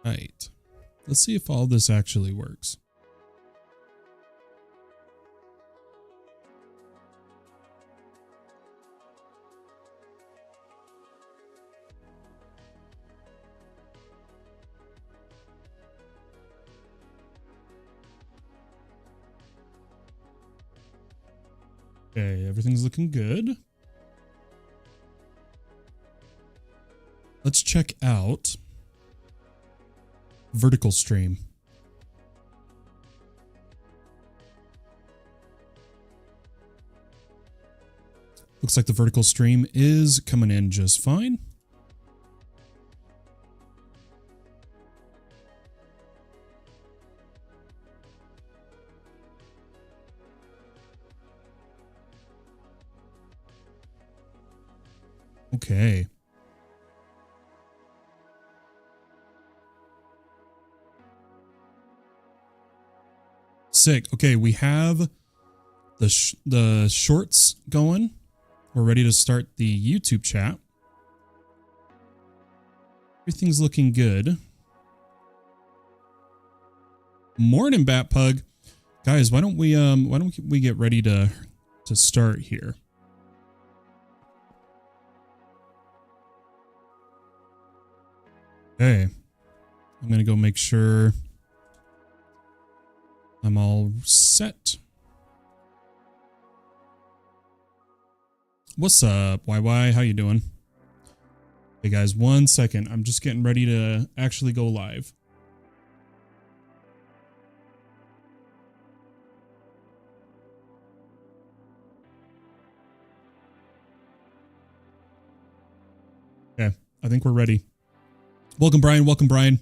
Right. Let's see if all this actually works. Okay, everything's looking good. Let's check out vertical stream. Looks like the vertical stream is coming in just fine. Okay. Sick. Okay, we have the shorts going. We're ready to start the YouTube chat. Everything's looking good. Morning, Bat Pug. Guys, why don't we get ready to start here? Okay. I'm going to go make sure I'm all set. What's up, YY? How you doing? Hey guys, 1 second. I'm just getting ready to actually go live. Okay, I think we're ready. Welcome, Brian. Welcome, Brian.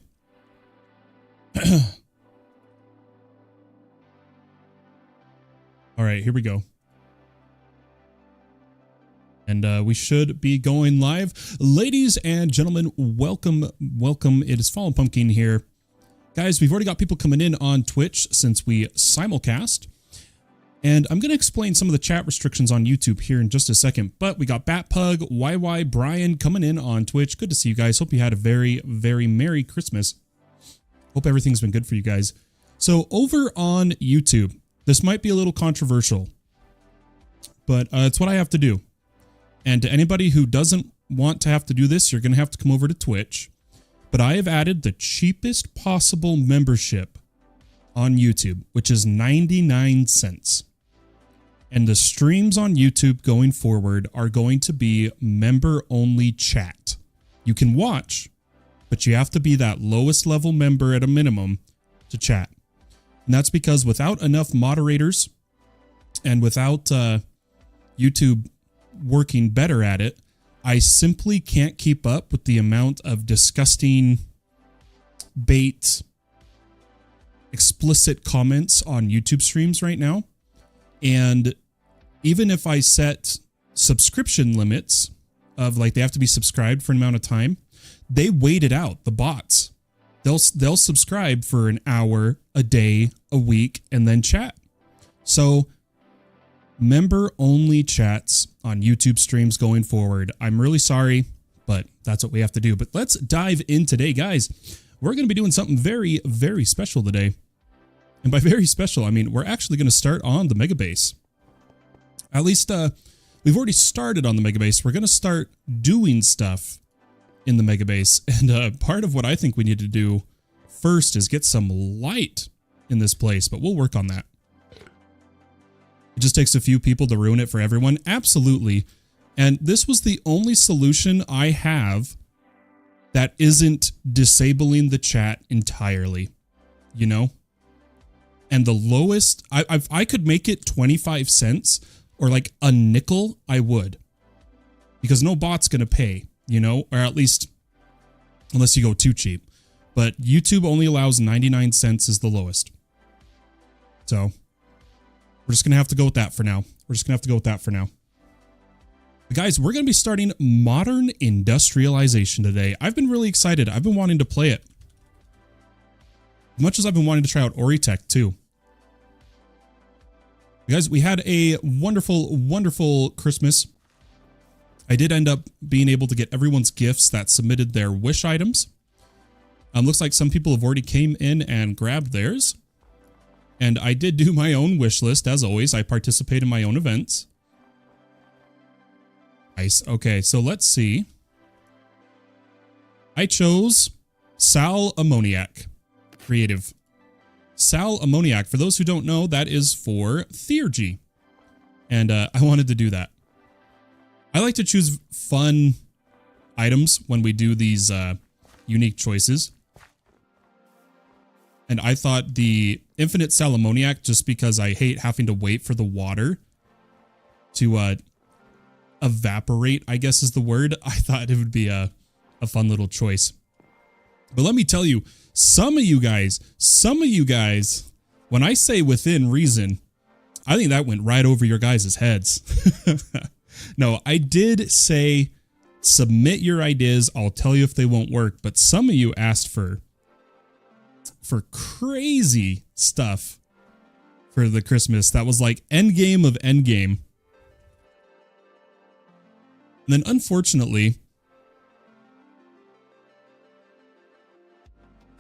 All right, here we go. And we should be going live. Ladies and gentlemen, welcome, welcome. It is Fallen Pumpkin here. Guys, we've already got people coming in on Twitch since we simulcast. And I'm going to explain some of the chat restrictions on YouTube here in just a second. But we got Batpug, YY, Brian coming in on Twitch. Good to see you guys. Hope you had a very, very Merry Christmas. Hope everything's been good for you guys. So over on YouTube, this might be a little controversial, but it's what I have to do. And to anybody who doesn't want to have to do this, you're going to have to come over to Twitch. But I have added the cheapest possible membership on YouTube, which is 99 cents. And the streams on YouTube going forward are going to be member-only chat. You can watch, but you have to be that lowest level member at a minimum to chat. And that's because without enough moderators and without YouTube working better at it, I simply can't keep up with the amount of disgusting bait, explicit comments on YouTube streams right now. And even if I set subscription limits of like they have to be subscribed for an amount of time, they wait it out, the bots. They'll subscribe for an hour, a day, a week, and then chat. So member-only chats on YouTube streams going forward. I'm really sorry, but that's what we have to do. But let's dive in today, guys. We're going to be doing something very, very special today. And by very special, I mean we're actually going to start on the Mega Base. At least we've already started on the Mega Base. We're going to start doing stuff in the Mega Base. And part of what I think we need to do first is get some light in this place, but we'll work on that. It just takes a few people to ruin it for everyone. Absolutely. And this was the only solution I have that isn't disabling the chat entirely, you know? And the lowest, I could make it 25 cents or like a nickel, I would. Because no bot's going to pay, you know? Or at least, unless you go too cheap. But YouTube only allows 99 cents as the lowest. So we're just going to have to go with that for now. But guys, we're going to be starting Modern Industrialization today. I've been really excited. I've been wanting to play it. As much as I've been wanting to try out Oritech too. Guys, we had a wonderful, wonderful Christmas. I did end up being able to get everyone's gifts that submitted their wish items. Looks like some people have already came in and grabbed theirs. And I did do my own wish list, as always. I participate in my own events. Nice. Okay, so let's see. I chose Sal Ammoniac. Creative. Sal Ammoniac. For those who don't know, that is for Theurgy. And I wanted to do that. I like to choose fun items when we do these unique choices. And I thought the Infinite Sal Ammoniac, just because I hate having to wait for the water to evaporate, I guess is the word. I thought it would be a fun little choice. But let me tell you, some of you guys, when I say within reason, I think that went right over your guys' heads. No, I did say, submit your ideas. I'll tell you if they won't work. But some of you asked for crazy stuff for the Christmas. That was like endgame of endgame. And then unfortunately,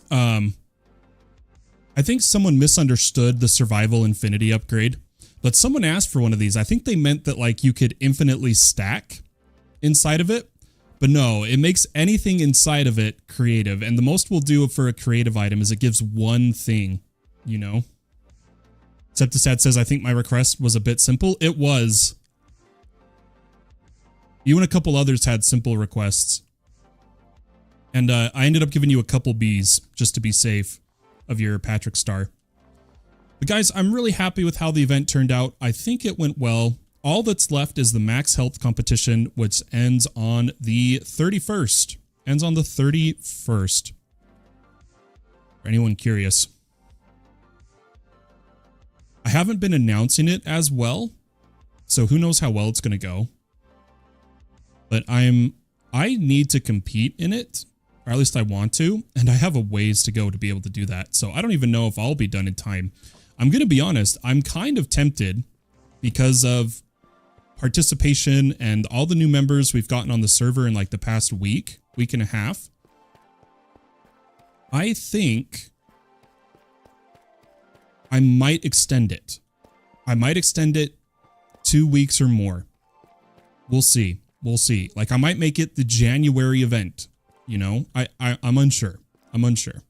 I think someone misunderstood the Survival Infinity upgrade, but someone asked for one of these. I think they meant that like you could infinitely stack inside of it, but no, it makes anything inside of it creative. And the most we'll do for a creative item is it gives one thing, you know? Septisad says, I think my request was a bit simple. It was. You and a couple others had simple requests. And I ended up giving you a couple Bs just to be safe of your Patrick Star. But guys, I'm really happy with how the event turned out. I think it went well. All that's left is the max health competition, which ends on the 31st. Ends on the 31st. For anyone curious. I haven't been announcing it as well, so who knows how well it's going to go. But I need to compete in it, or at least I want to, and I have a ways to go to be able to do that. So I don't even know if I'll be done in time. I'm going to be honest, I'm kind of tempted because of participation and all the new members we've gotten on the server in like the past week and a half. I think I might extend it. I might extend it 2 weeks or more. We'll see. We'll see. Like I might make it the January event. You know, I'm unsure. I'm unsure.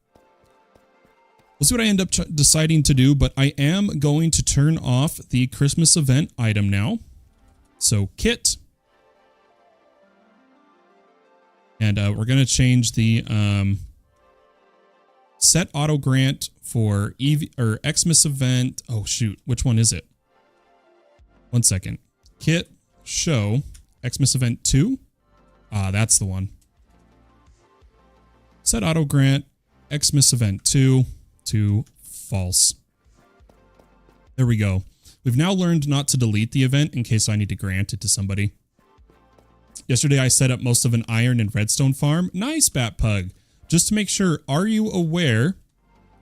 We'll see what I end up deciding to do, but I am going to turn off the Christmas event item now. So kit. And we're going to change the set auto grant for Xmas event. Oh, shoot. Which one is it? 1 second. Kit show Xmas event 2. Ah, that's the one. Set auto grant Xmas event 2 to false. There we go. We've now learned not to delete the event in case I need to grant it to somebody. Yesterday I set up most of an iron and redstone farm. Nice, Bat Pug. Just to make sure, are you aware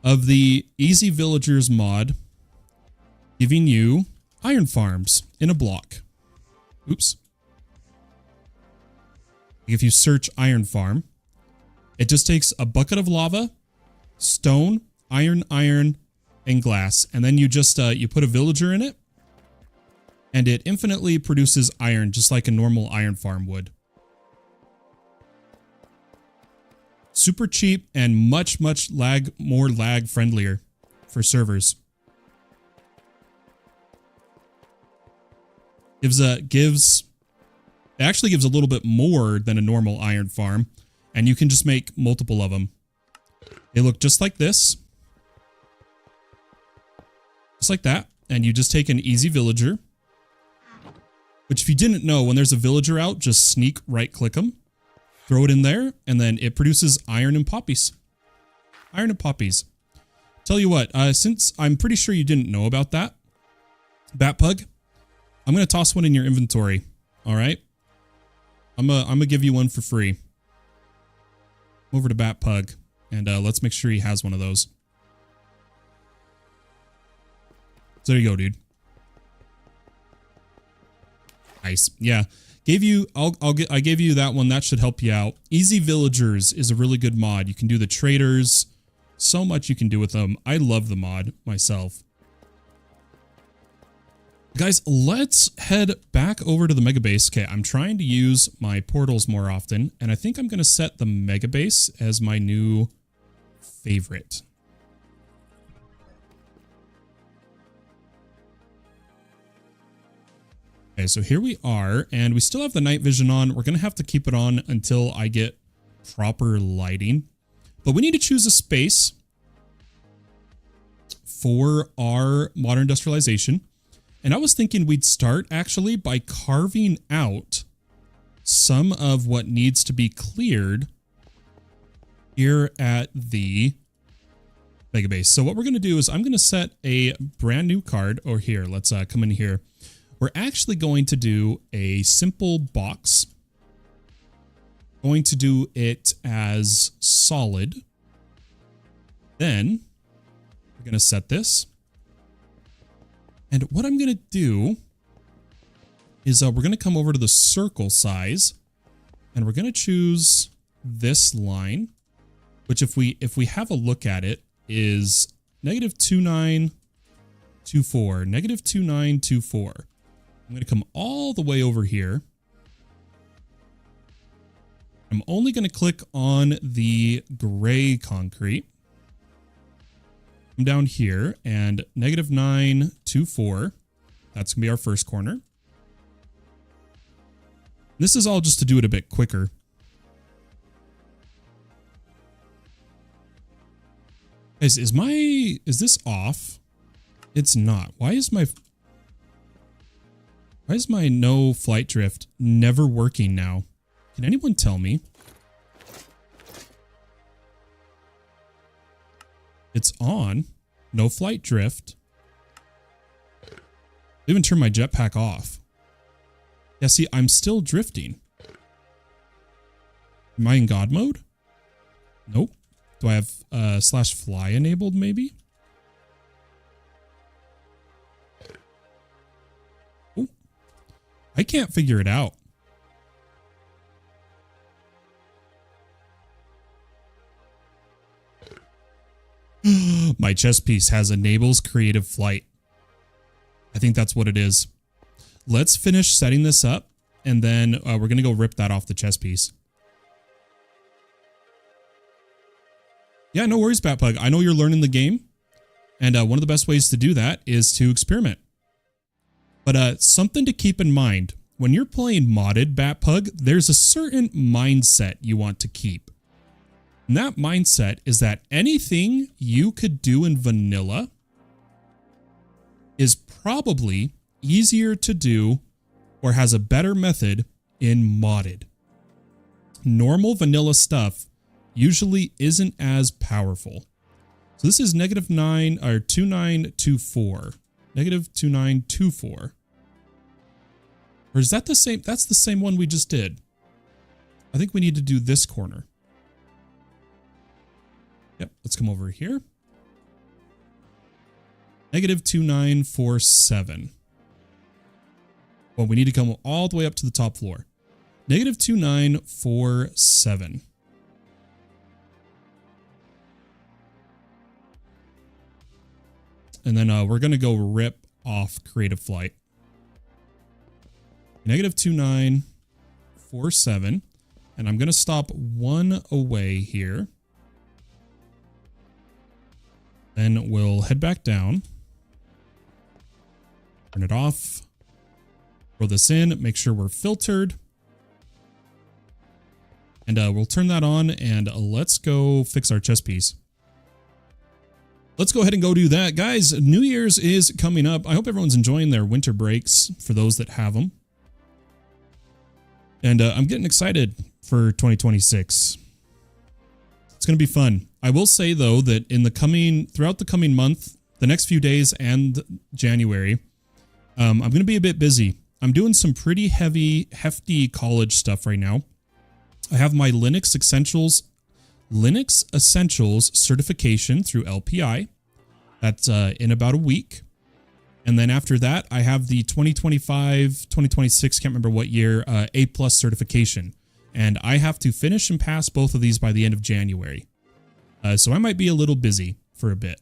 of the Easy Villagers mod giving you iron farms in a block? Oops. If you search iron farm, it just takes a bucket of lava, stone, iron, and glass. And then you just, you put a villager in it. And it infinitely produces iron, just like a normal iron farm would. Super cheap and much more lag friendlier for servers. It actually gives a little bit more than a normal iron farm. And you can just make multiple of them. They look just like this. Just like that. And you just take an easy villager. Which if you didn't know, when there's a villager out, just sneak right click them. Throw it in there. And then it produces iron and poppies. Iron and poppies. Tell you what, since I'm pretty sure you didn't know about that, Bat Pug, I'm going to toss one in your inventory. All right? I'm gonna give you one for free. Over to Bat Pug, and let's make sure he has one of those. So there you go, dude. Nice. Yeah. I gave you that one. That should help you out. Easy Villagers is a really good mod. You can do the traders. So much you can do with them. I love the mod myself. Guys, let's head back over to the mega base. Okay, I'm trying to use my portals more often, and I think I'm going to set the mega base as my new favorite. Okay, so here we are, and we still have the night vision on. We're going to have to keep it on until I get proper lighting. But we need to choose a space for our modern industrialization. And I was thinking we'd start actually by carving out some of what needs to be cleared here at the mega base. So what we're going to do is I'm going to set a brand new card. Or here, let's come in here. We're actually going to do a simple box. Going to do it as solid. Then we're going to set this. And what I'm going to do is we're going to come over to the circle size, and we're going to choose this line, which if we have a look at it is -2924, -2924. I'm going to come all the way over here. I'm only going to click on the gray concrete. Come down here and -924. That's going to be our first corner. This is all just to do it a bit quicker. Guys, is this off? It's not. Why is my no flight drift never working now? Can anyone tell me? It's on. No flight drift. I even turned my jetpack off. Yeah, see, I'm still drifting. Am I in God mode? Nope. Do I have /fly enabled maybe? Oh, I can't figure it out. My chess piece has enables creative flight. I think that's what it is. Let's finish setting this up, and then we're going to go rip that off the chess piece. Yeah, no worries, Batpug. I know you're learning the game, and one of the best ways to do that is to experiment. But something to keep in mind, when you're playing modded Batpug, there's a certain mindset you want to keep. And that mindset is that anything you could do in vanilla is probably easier to do or has a better method in modded. Normal vanilla stuff usually isn't as powerful. So this is -9 or 2924. -2924. Or is that the same? That's the same one we just did. I think we need to do this corner. Yep, let's come over here. -2947. Well, we need to come all the way up to the top floor. -2947. And then we're going to go rip off creative flight. -2947. And I'm going to stop one away here. Then we'll head back down. Turn it off. Throw this in. Make sure we're filtered. And we'll turn that on, and let's go fix our chess piece. Let's go ahead and go do that. Guys, New Year's is coming up. I hope everyone's enjoying their winter breaks for those that have them. And I'm getting excited for 2026. It's going to be fun. I will say, though, that throughout the coming month, the next few days and January, I'm going to be a bit busy. I'm doing some pretty hefty college stuff right now. I have my Linux Essentials certification through LPI. That's in about a week. And then after that, I have the 2025, 2026, can't remember what year, A+ certification. And I have to finish and pass both of these by the end of January. So I might be a little busy for a bit.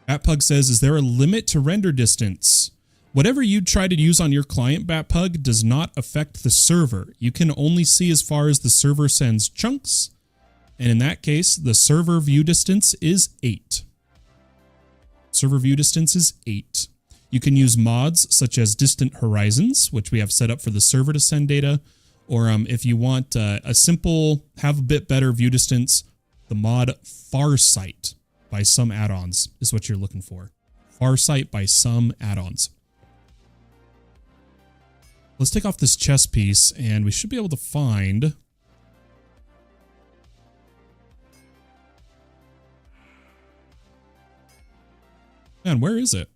Batpug says, is there a limit to render distance? Whatever you try to use on your client, Batpug, does not affect the server. You can only see as far as the server sends chunks. And in that case, the server view distance is 8. Server view distance is 8. You can use mods such as Distant Horizons, which we have set up for the server to send data. Or if you want a simple, have a bit better view distance, the mod Farsight by some add-ons is what you're looking for. Farsight by some add-ons. Let's take off this chest piece and we should be able to find... Man, where is it?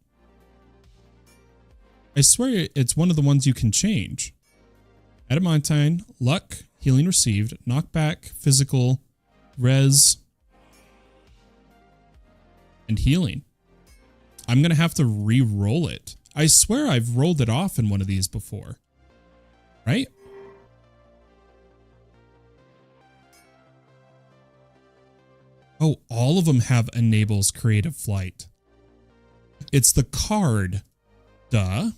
I swear it's one of the ones you can change. Adamantine, luck, healing received, knockback, physical, res, and healing. I'm going to have to re-roll it. I swear I've rolled it off in one of these before. Right? Oh, all of them have enables creative flight. It's the card. Duh.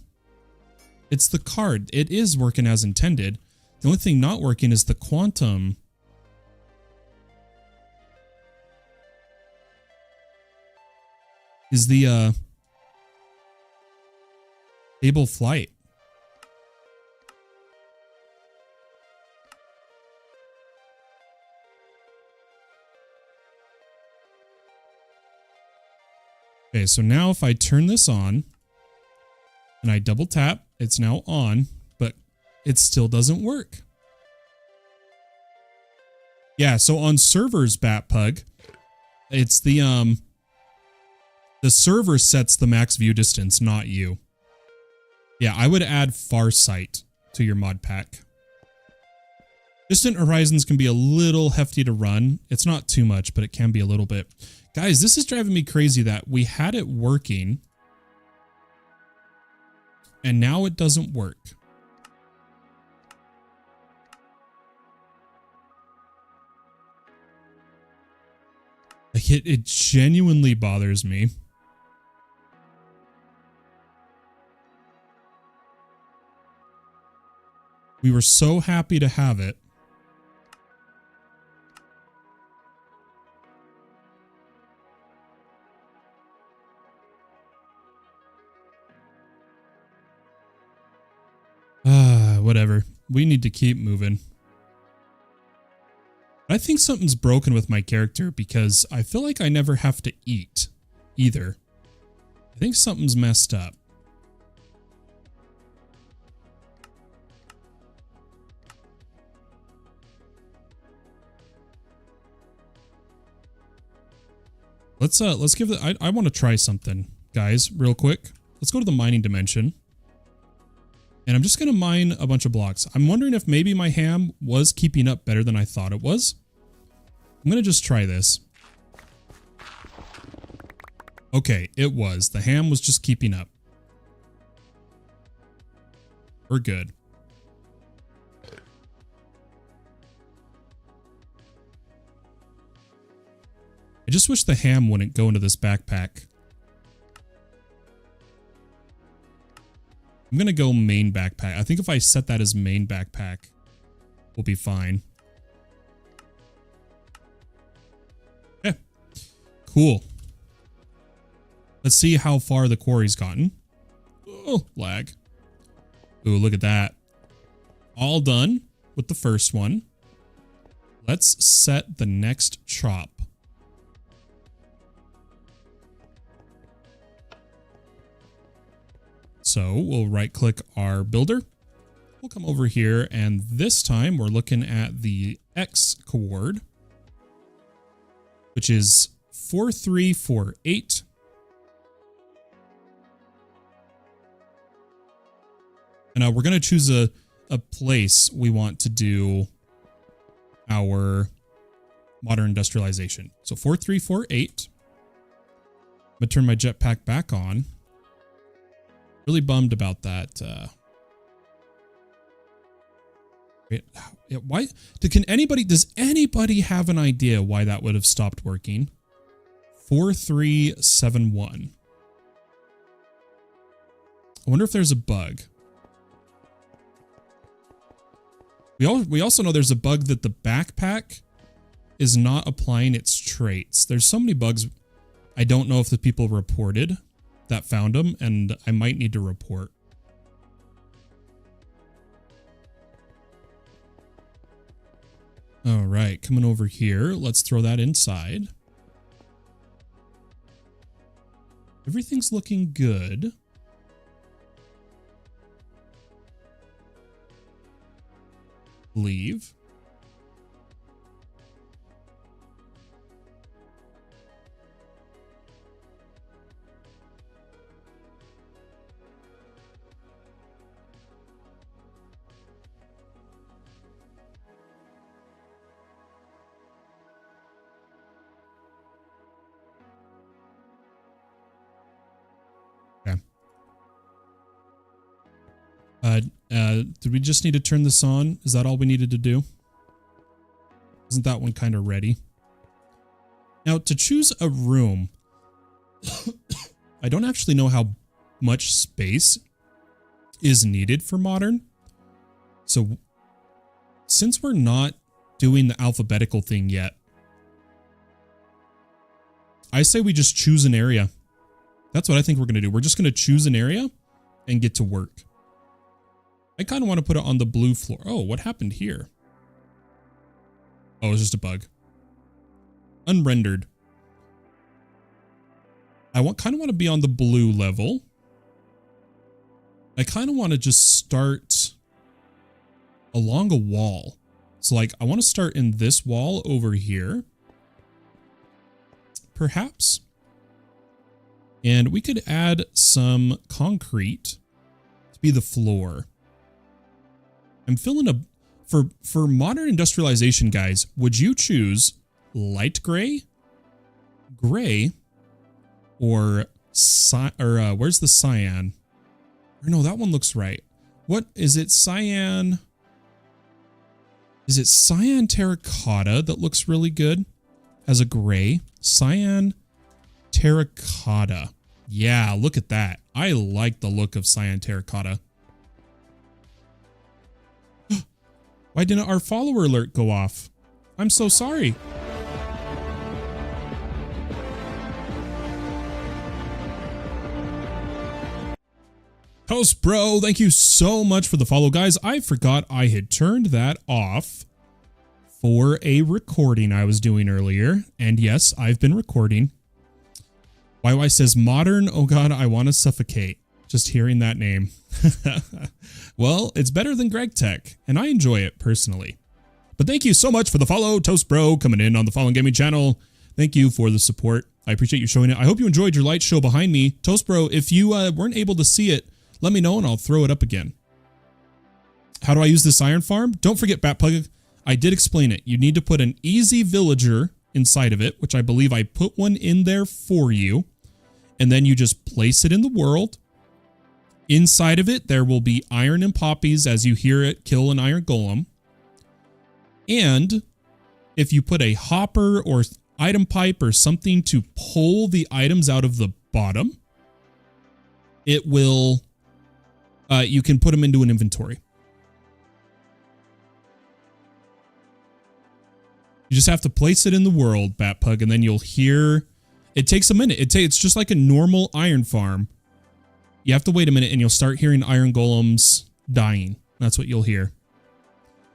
It's the card. It is working as intended. The only thing not working is the quantum. Is the stable flight. Okay, so now if I turn this on and I double tap, it's now on, but it still doesn't work. Yeah, so on servers, Batpug, it's the server sets the max view distance, not you. Yeah, I would add Farsight to your mod pack. Distant Horizons can be a little hefty to run. It's not too much, but it can be a little bit. Guys, this is driving me crazy that we had it working and now it doesn't work. Like it genuinely bothers me. We were so happy to have it. Whatever. We need to keep moving. I think something's broken with my character because I feel like I never have to eat either. I think something's messed up. Let's give it. I want to try something, guys, real quick. Let's go to the mining dimension. And I'm just going to mine a bunch of blocks. I'm wondering if maybe my ham was keeping up better than I thought it was. I'm going to just try this. Okay, it was. The ham was just keeping up. We're good. I just wish the ham wouldn't go into this backpack. I'm going to go main backpack. I think if I set that as main backpack, we'll be fine. Yeah. Cool. Let's see how far the quarry's gotten. Oh, lag. Ooh, look at that. All done with the first one. Let's set the next chop. So we'll right click our builder. We'll come over here and this time we're looking at the X coord, which is 4348. And we're going to choose a place we want to do our modern industrialization. So 4348. gonna turn my jetpack back on. Really bummed about that. Why? Does anybody have an idea why that would have stopped working? 4371. I wonder if there's a bug. We also know there's a bug that the backpack is not applying its traits. There's so many bugs. I don't know if the people reported that found them, and I might need to report. All right, coming over here. Let's throw that inside. Everything's looking good. Leave. Did we just need to turn this on? Is that all we needed to do? Isn't that one kind of ready? Now, to choose a room, I don't actually know how much space is needed for modern. So, since we're not doing the alphabetical thing yet, I say we just choose an area. That's what I think we're going to do. We're just going to choose an area and get to work. I kind of want to put it on the blue floor. Oh, what happened here? Oh, it's just a bug. Unrendered. I kind of want to be on the blue level. I kind of want to just start along a wall. So like, I want to start in this wall over here. Perhaps. And we could add some concrete to be the floor. I'm feeling for modern industrialization, guys, would you choose light gray, or where's the cyan? Or no, that one looks right. What is it? Cyan? Is it cyan terracotta that looks really good as a gray? Cyan terracotta. Yeah, look at that. I like the look of cyan terracotta. Why didn't our follower alert go off? I'm so sorry. Host Bro, thank you so much for the follow, guys. I forgot I had turned that off for a recording I was doing earlier. And yes, I've been recording. YY says modern. Oh God, I want to suffocate just hearing that name. Well, it's better than Greg Tech, and I enjoy it personally. But thank you so much for the follow, Toast Bro, coming in on the Fallen Gaming channel. Thank you for the support. I appreciate you showing it. I hope you enjoyed your light show behind me. Toast Bro, if you weren't able to see it, let me know and I'll throw it up again. How do I use this iron farm? Don't forget, Batplug, I did explain it. You need to put an easy villager inside of it, which I believe I put one in there for you. And then you just place it in the world. Inside of it, there will be iron and poppies as you hear it kill an iron golem. And if you put a hopper or item pipe or something to pull the items out of the bottom, it will, you can put them into an inventory. You just have to place it in the world, Batpug, and then you'll hear, it takes a minute. It's just like a normal iron farm. You have to wait a minute and you'll start hearing iron golems dying. That's what you'll hear.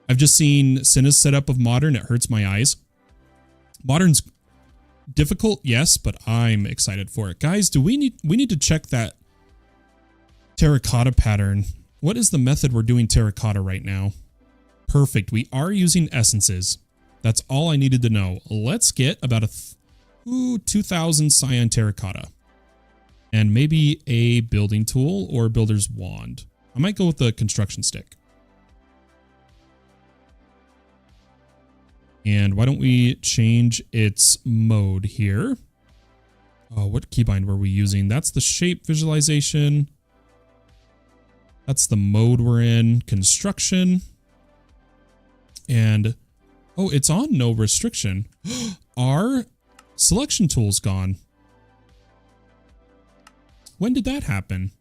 I've just seen Cinna's setup of modern. It hurts my eyes. Modern's difficult, yes, but I'm excited for it. Guys, we need to check that terracotta pattern. What is the method we're doing terracotta right now? Perfect. We are using essences. That's all I needed to know. Let's get about 2,000 cyan terracotta. And maybe a building tool or a builder's wand. I might go with the construction stick. And why don't we change its mode here? Oh, what keybind were we using? That's the shape visualization. That's the mode we're in. Construction. And, oh, it's on no restriction. Our selection tool's gone. When did that happen?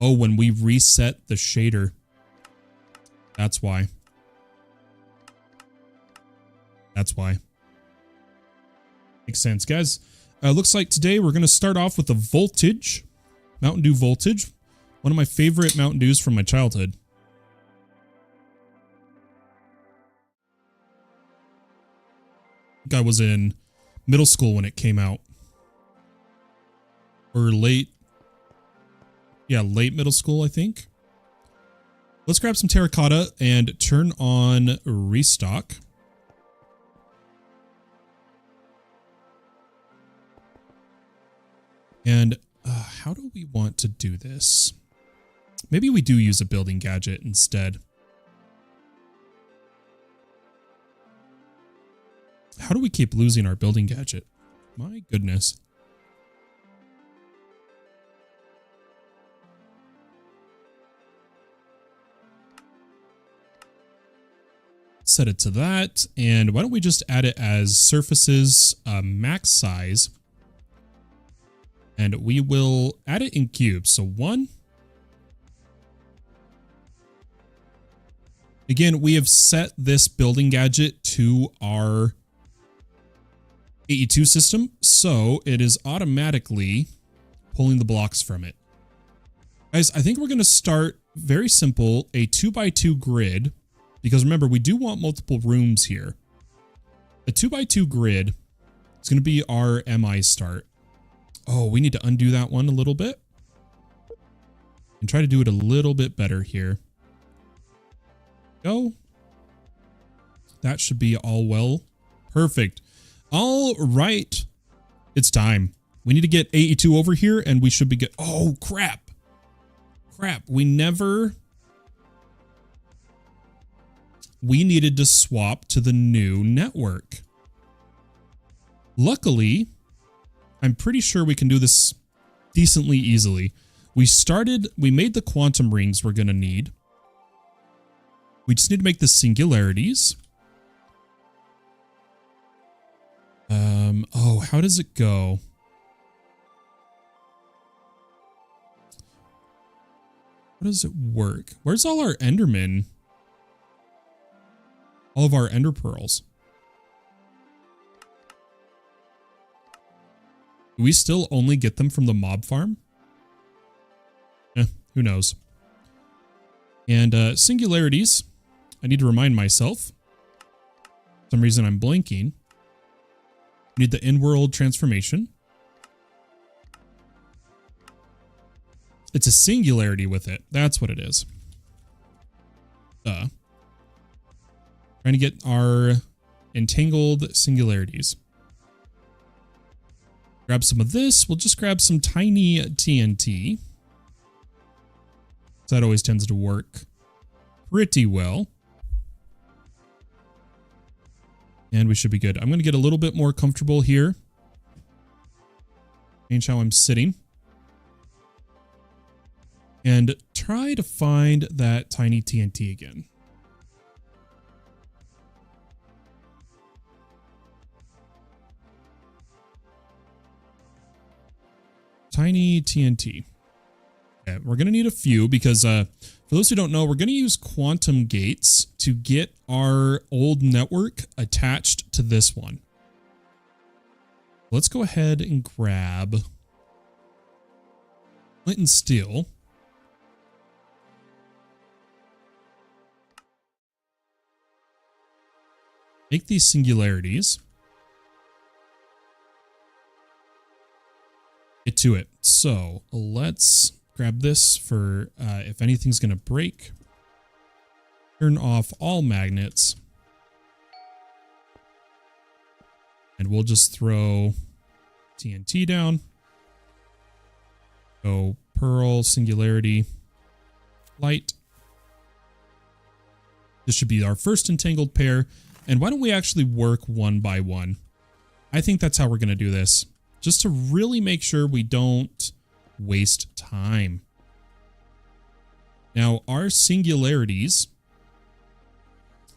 Oh, when we reset the shader. That's why. That's why. Makes sense, guys. Looks like today we're going to start off with the Voltage. Mountain Dew Voltage. One of my favorite Mountain Dews from my childhood. I think I was in middle school when it came out. Or late. Yeah, late middle school, I think. Let's grab some terracotta and turn on restock. And how do we want to do this? Maybe we do use a building gadget instead. How do we keep losing our building gadget? My goodness. Set it to that. And why don't we just add it as surfaces max size. And we will add it in cubes. So 1. Again, we have set this building gadget to our AE2 system, so it is automatically pulling the blocks from it. Guys, I think we're going to start very simple, a 2x2 grid, because remember, we do want multiple rooms here. A 2x2 grid is going to be our MI start. Oh, we need to undo that one a little bit and try to do it a little bit better here. Go. That should be all well. Perfect. All right. It's time. We need to get AE2 over here and we should be good. Oh, crap. Crap. We needed to swap to the new network. Luckily, I'm pretty sure we can do this decently easily. We made the quantum rings we're going to need. We just need to make the singularities. Oh, how does it go? How does it work? Where's all our Endermen? All of our Ender Pearls. Do we still only get them from the mob farm? Who knows? And singularities. I need to remind myself. For some reason I'm blanking. Need the in-world transformation. It's a singularity with it. That's what it is. Trying to get our entangled singularities. Grab some of this. We'll just grab some tiny TNT. That always tends to work pretty well. And we should be good. I'm going to get a little bit more comfortable here. Change how I'm sitting. And try to find that tiny TNT again. Tiny TNT. Okay, we're going to need a few because for those who don't know, we're going to use quantum gates to get our old network attached to this one. Let's go ahead and grab flint and steel. Make these singularities. Get to it. So let's grab this for if anything's going to break. Turn off all magnets. And we'll just throw TNT down. Go pearl, singularity, light. This should be our first entangled pair. And why don't we actually work one by one? I think that's how we're going to do this. Just to really make sure we don't waste time. Now, our singularities,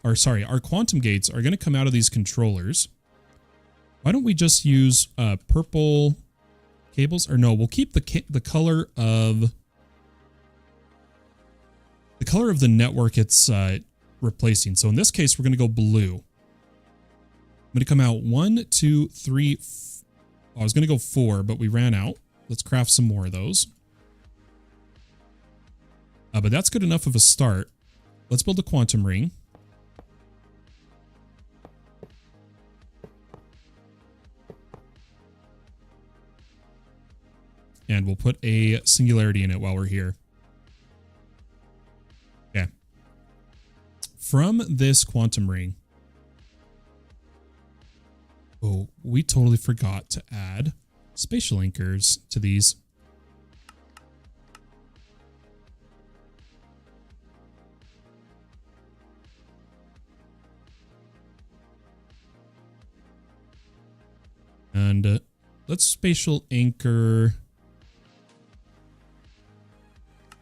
our quantum gates are going to come out of these controllers. Why don't we just use purple cables? Or no, we'll keep the color of the network it's replacing. So in this case, we're going to go blue. I'm going to come out 1, 2, 3. I was going to go 4, but we ran out. Let's craft some more of those. But that's good enough of a start. Let's build a quantum ring. And we'll put a singularity in it while we're here. Okay. From this quantum ring. Oh, we totally forgot to add spatial anchors to these. And let's spatial anchor.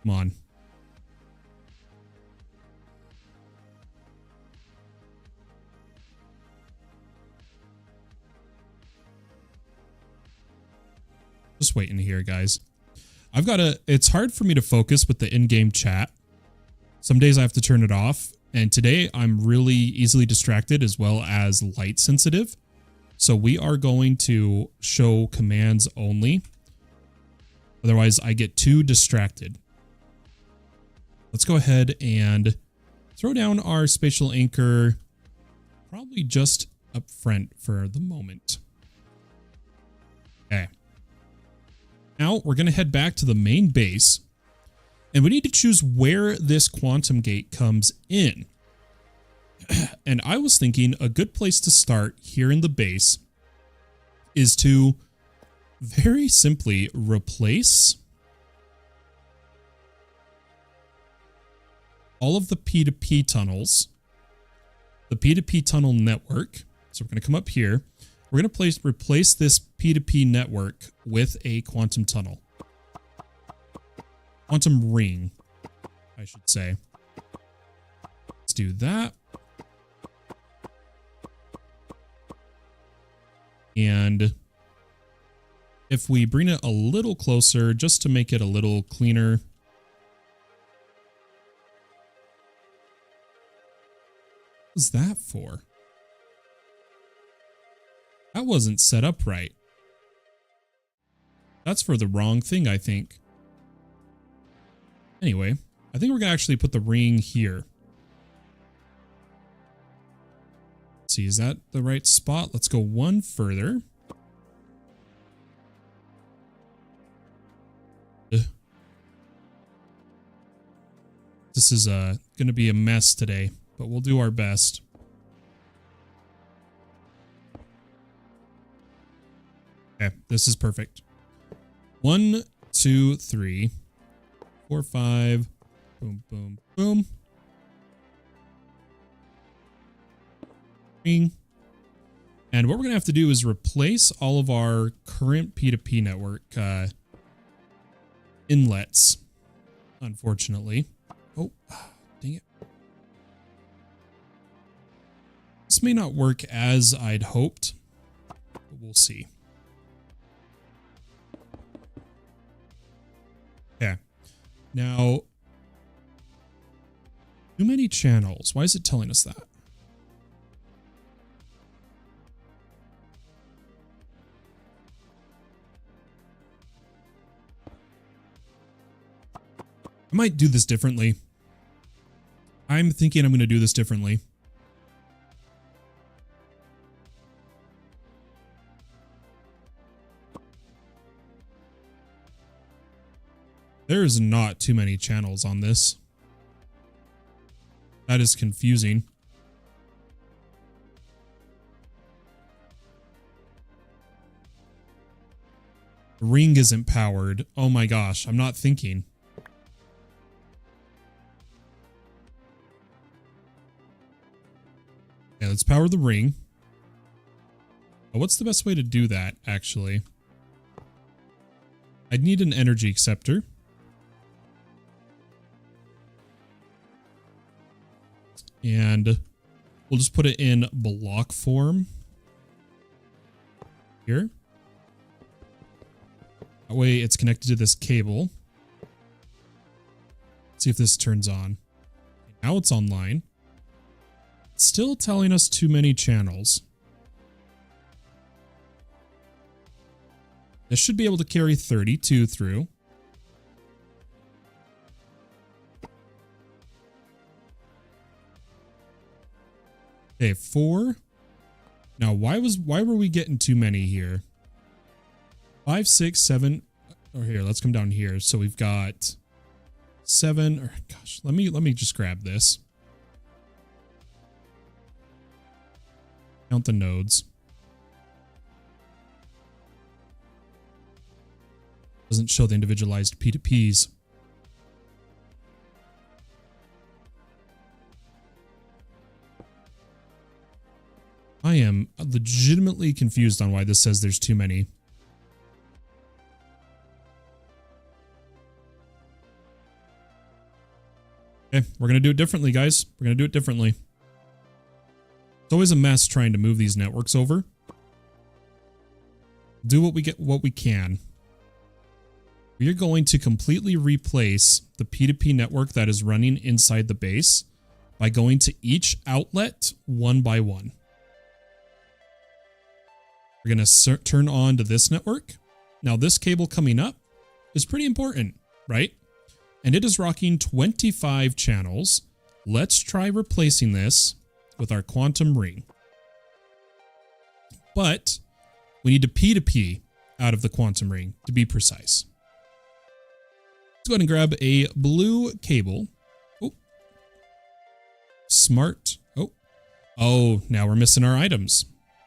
Come on. Just waiting here, guys. It's hard for me to focus with the in-game chat. Some days I have to turn it off. And today I'm really easily distracted as well as light sensitive. So we are going to show commands only. Otherwise, I get too distracted. Let's go ahead and throw down our spatial anchor, probably just up front for the moment. Okay. Now we're going to head back to the main base, and we need to choose where this quantum gate comes in. And I was thinking a good place to start here in the base is to very simply replace all of the P2P tunnels, the P2P tunnel network. So we're going to come up here. We're going to replace this P2P network with a quantum tunnel. Quantum ring, I should say. Let's do that. And if we bring it a little closer, just to make it a little cleaner. What was that for? That wasn't set up right. That's for the wrong thing, I think. Anyway, I think we're going to actually put the ring here. Let's see, is that the right spot? Let's go one further. This is going to be a mess today, but we'll do our best. Okay, this is perfect. 1, 2, 3, 4, 5. Boom, boom, boom. Ring. And what we're going to have to do is replace all of our current P2P network inlets, unfortunately. Oh, dang it. This may not work as I'd hoped, but we'll see. Okay. Now, too many channels. Why is it telling us that? I might do this differently. I'm thinking I'm going to do this differently. There's not too many channels on this. That is confusing. The ring isn't powered. Oh my gosh, I'm not thinking. Yeah, let's power the ring. Oh, what's the best way to do that, actually? I'd need an energy acceptor. And we'll just put it in block form. Here. That way it's connected to this cable. Let's see if this turns on. Now it's online. It's still telling us too many channels. This should be able to carry 32 through. Okay, 4. Now, why were we getting too many here? 5, 6, 7. Oh, here, let's come down here. So we've got 7. Or gosh, let me just grab this. Count the nodes. Doesn't show the individualized P2Ps. I am legitimately confused on why this says there's too many. Okay, we're going to do it differently, guys. We're going to do it differently. It's always a mess trying to move these networks over. Do what we can. We are going to completely replace the P2P network that is running inside the base by going to each outlet one by one. We're going to turn on to this network. Now, this cable coming up is pretty important, right? And it is rocking 25 channels. Let's try replacing this with our quantum ring. But we need to P2P out of the quantum ring, to be precise. Let's go ahead and grab a blue cable. Oh. Smart. Oh, now we're missing our items.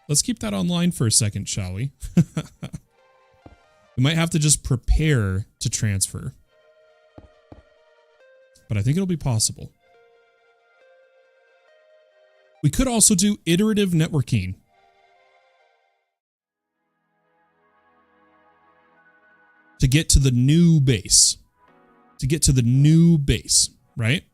Let's keep that online for a second, shall we? We might have to just prepare to transfer. But I think it'll be possible. We could also do iterative networking. To get to the new base. To get to the new base, right?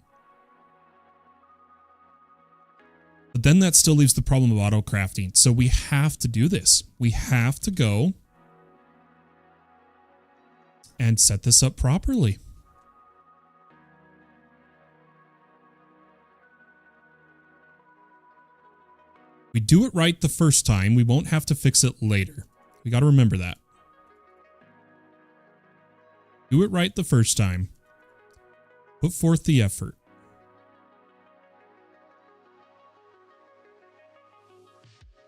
But then that still leaves the problem of auto crafting. So we have to do this. We have to go and set this up properly. We do it right the first time, we won't have to fix it later. We got to remember that. Do it right the first time. Put forth the effort.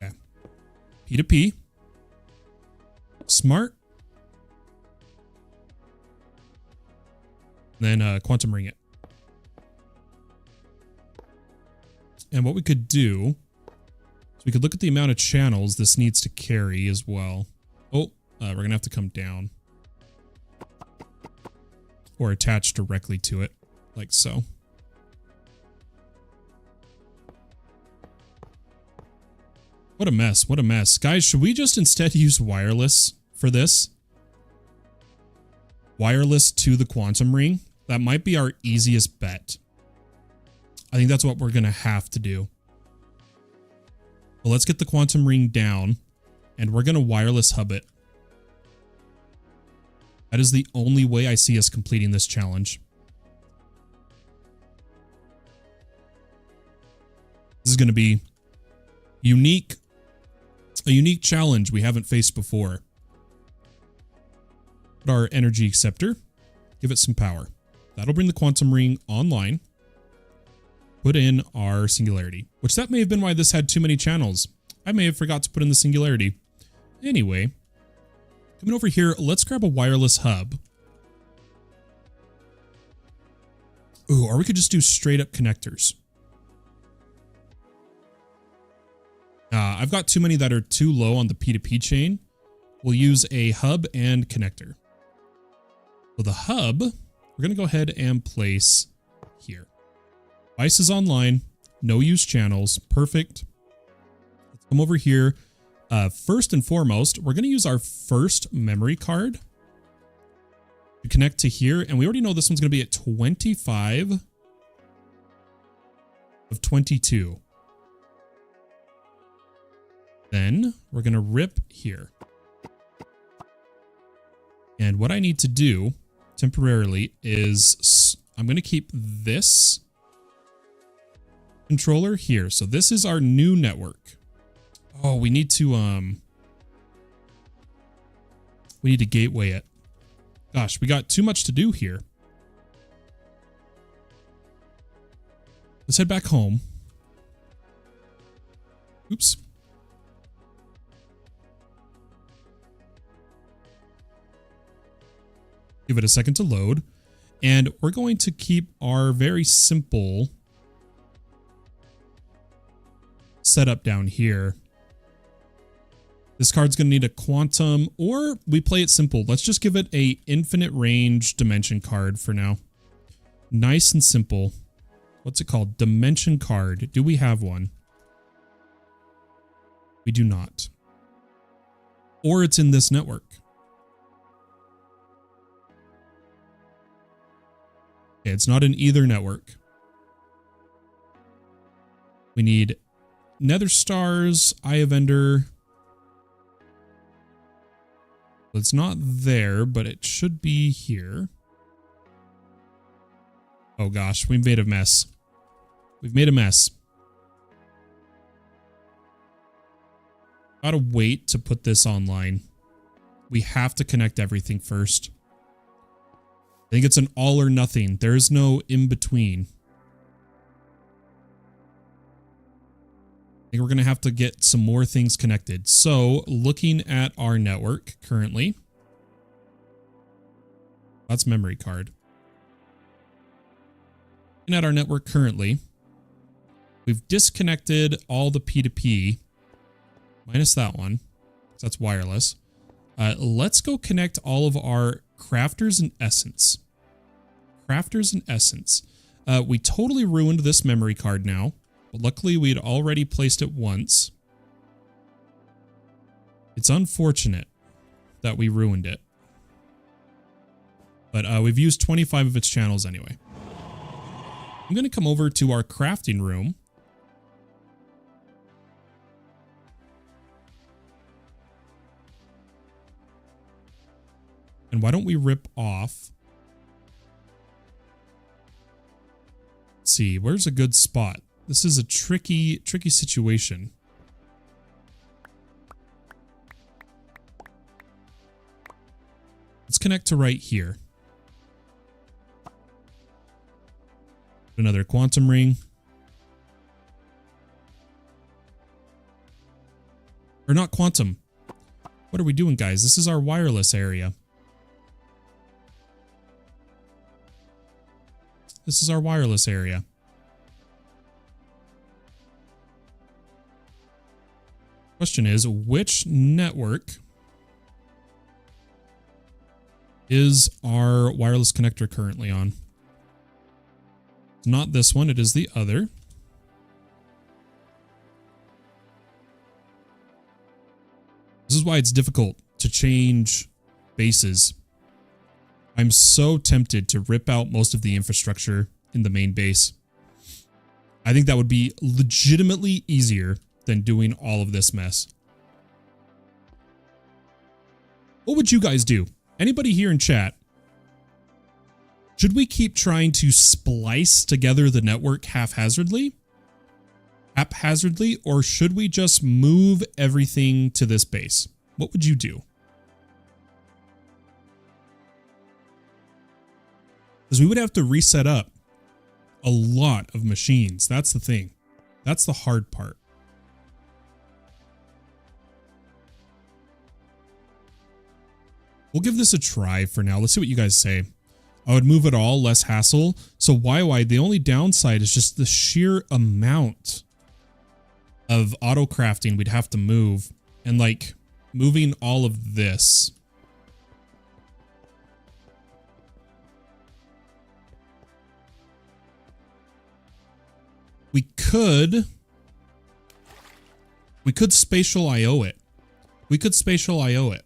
Okay. P2P. Smart. Then quantum ring it. And what we could do is we could look at the amount of channels this needs to carry as well. Oh, we're going to have to come down. Or attach directly to it, like so. What a mess, what a mess. Guys, should we just instead use wireless for this? Wireless to the quantum ring? That might be our easiest bet. I think that's what we're going to have to do. Well, let's get the quantum ring down, and we're going to wireless hub it. That is the only way I see us completing this challenge. This is going to be unique, a unique challenge we haven't faced before. Put our energy acceptor, give it some power. That'll bring the quantum ring online. Put in our singularity, which that may have been why this had too many channels. I may have forgot to put in the singularity. Anyway, coming over here, let's grab a wireless hub. Ooh, or we could just do straight up connectors. I've got too many that are too low on the P2P chain. We'll use a hub and connector. So the hub, we're going to go ahead and place here. Device is online, no use channels, perfect. Come over here. First and foremost, we're going to use our first memory card to connect to here. And we already know this one's going to be at 25 of 22. Then we're going to rip here. And what I need to do temporarily is I'm going to keep this controller here. So this is our new network. Oh, we need to gateway it. Gosh, we got too much to do here. Let's head back home. Oops. Give it a second to load. And we're going to keep our very simple setup down here. This card's going to need a quantum, or we play it simple. Let's just give it a infinite range dimension card for now. Nice and simple. What's it called? Dimension card. Do we have one? We do not. Or it's in this network. Okay, it's not in either network. We need Nether Stars, Eye of Ender. It's not there, but it should be here. Oh gosh, we made a mess. We've made a mess. Gotta wait to put this online. We have to connect everything first. I think it's an all or nothing. There is no in between. I think we're going to have to get some more things connected. So, looking at our network currently. That's memory card. Looking at our network currently. We've disconnected all the P2P. Minus that one. That's wireless. Let's go connect all of our crafters and essence. Crafters and essence. We totally ruined this memory card now. But luckily, we had already placed it once. It's unfortunate that we ruined it. But we've used 25 of its channels anyway. I'm going to come over to our crafting room. And why don't we rip off? Let's see, where's a good spot? This is a tricky situation. Let's connect to right here. Another quantum ring. Or not quantum. What are we doing, guys? This is our wireless area. This is our wireless area. Question is, which network is our wireless connector currently on? It's not this one, it is the other. This is why it's difficult to change bases. I'm so tempted to rip out most of the infrastructure in the main base. I think that would be legitimately easier than doing all of this mess. What would you guys do? Anybody here in chat? Should we keep trying to splice together the network haphazardly? Or should we just move everything to this base? What would you do? Because we would have to reset up a lot of machines. That's the thing. That's the hard part. We'll give this a try for now. Let's see what you guys say. I would move it all, less hassle. So why? The only downside is just the sheer amount of auto crafting we'd have to move. And like moving all of this. We could We could spatial IO it. We could spatial IO it.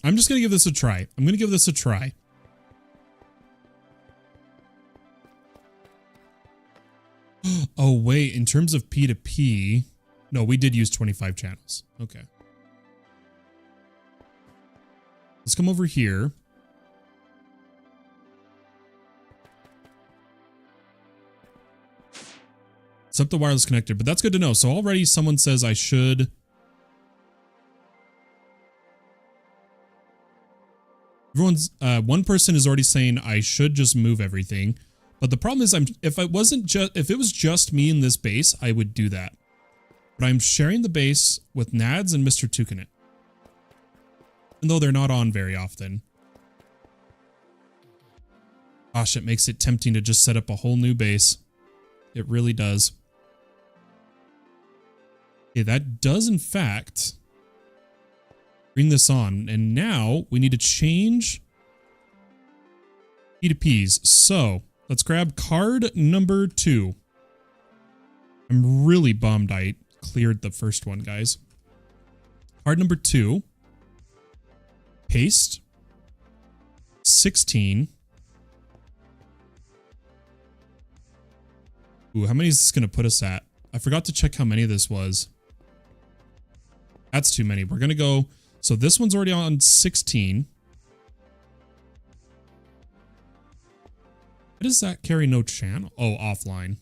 I'm just going to give this a try. I'm going to give this a try. Oh, wait. In terms of P2P, no, we did use 25 channels. Okay. Let's come over here. Set up the wireless connector, but that's good to know. So already someone says I should... Everyone's one person is already saying I should just move everything, but the problem is if it was just me in this base, I would do that. But I'm sharing the base with Nads and Mr. Tukinit, even though they're not on very often. Gosh, it makes it tempting to just set up a whole new base. It really does. Okay, that does in fact bring this on, and now we need to change P2Ps. So let's grab card number 2. I'm really bummed I cleared the first one, guys. Card number 2. Paste. 16. Ooh, how many is this going to put us at? I forgot to check how many this was. That's too many. We're going to go... So this one's already on 16. Why does that carry no channel? Oh, offline.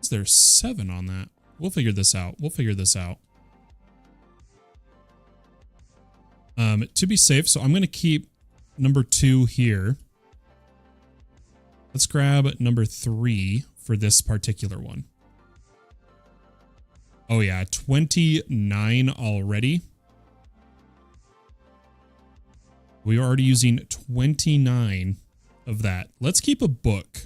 Is there 7 on that? We'll figure this out. We'll figure this out. To be safe, so I'm going to keep number 2 here. Let's grab number 3 for this particular one. Oh yeah, 29 already. We are already using 29 of that. Let's keep a book.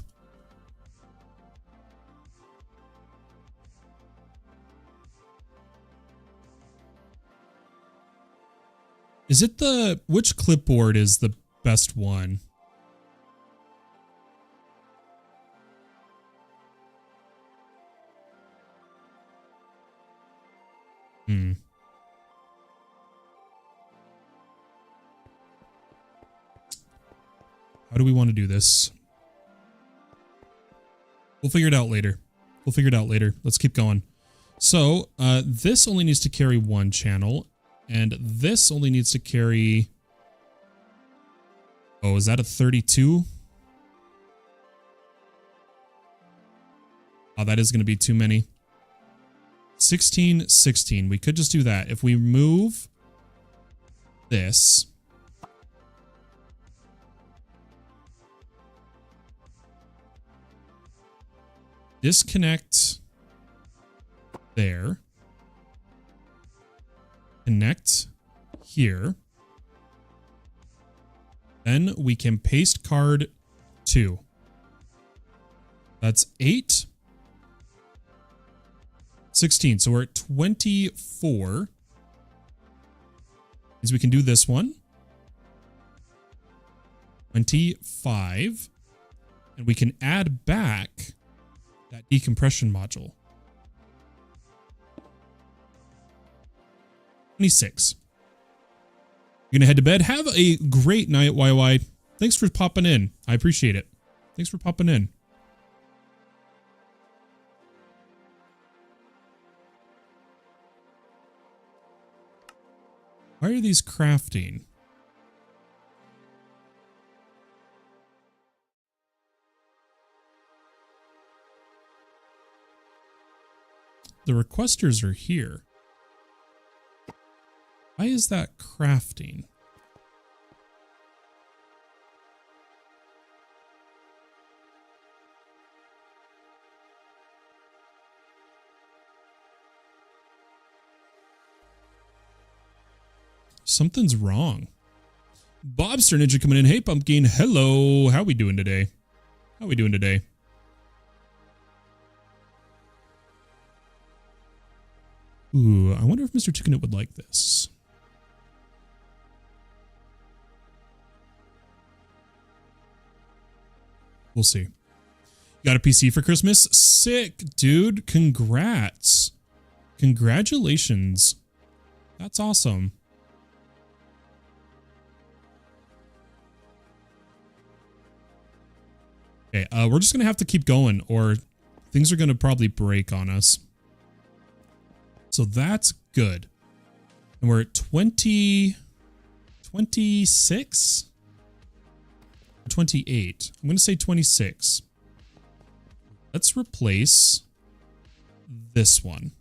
Is it which clipboard is the best one? How do we want to do this? We'll figure it out later. We'll figure it out later. Let's keep going. So, this only needs to carry 1 channel, and this only needs to carry... Oh, is that a 32? Oh, that is going to be too many. 16, 16. We could just do that. If we move this, disconnect there, connect here, then we can paste card 2. That's 8. 16. So we're at 24. Means we can do this one. 25. And we can add back that decompression module. 26. You're going to head to bed. Have a great night, YY. Thanks for popping in. I appreciate it. Thanks for popping in. Why are these crafting? The requesters are here. Why is that crafting? Something's wrong. Bobster Ninja coming in. Hey, Pumpkin. Hello. How we doing today? How we doing today? Ooh, I wonder if Mr. Chickenit would like this. We'll see. You got a PC for Christmas? Sick, dude. Congrats. Congratulations. That's awesome. Okay, we're just going to have to keep going or things are going to probably break on us. So that's good. And we're at 26? 28. I'm going to say 26. Let's replace this one.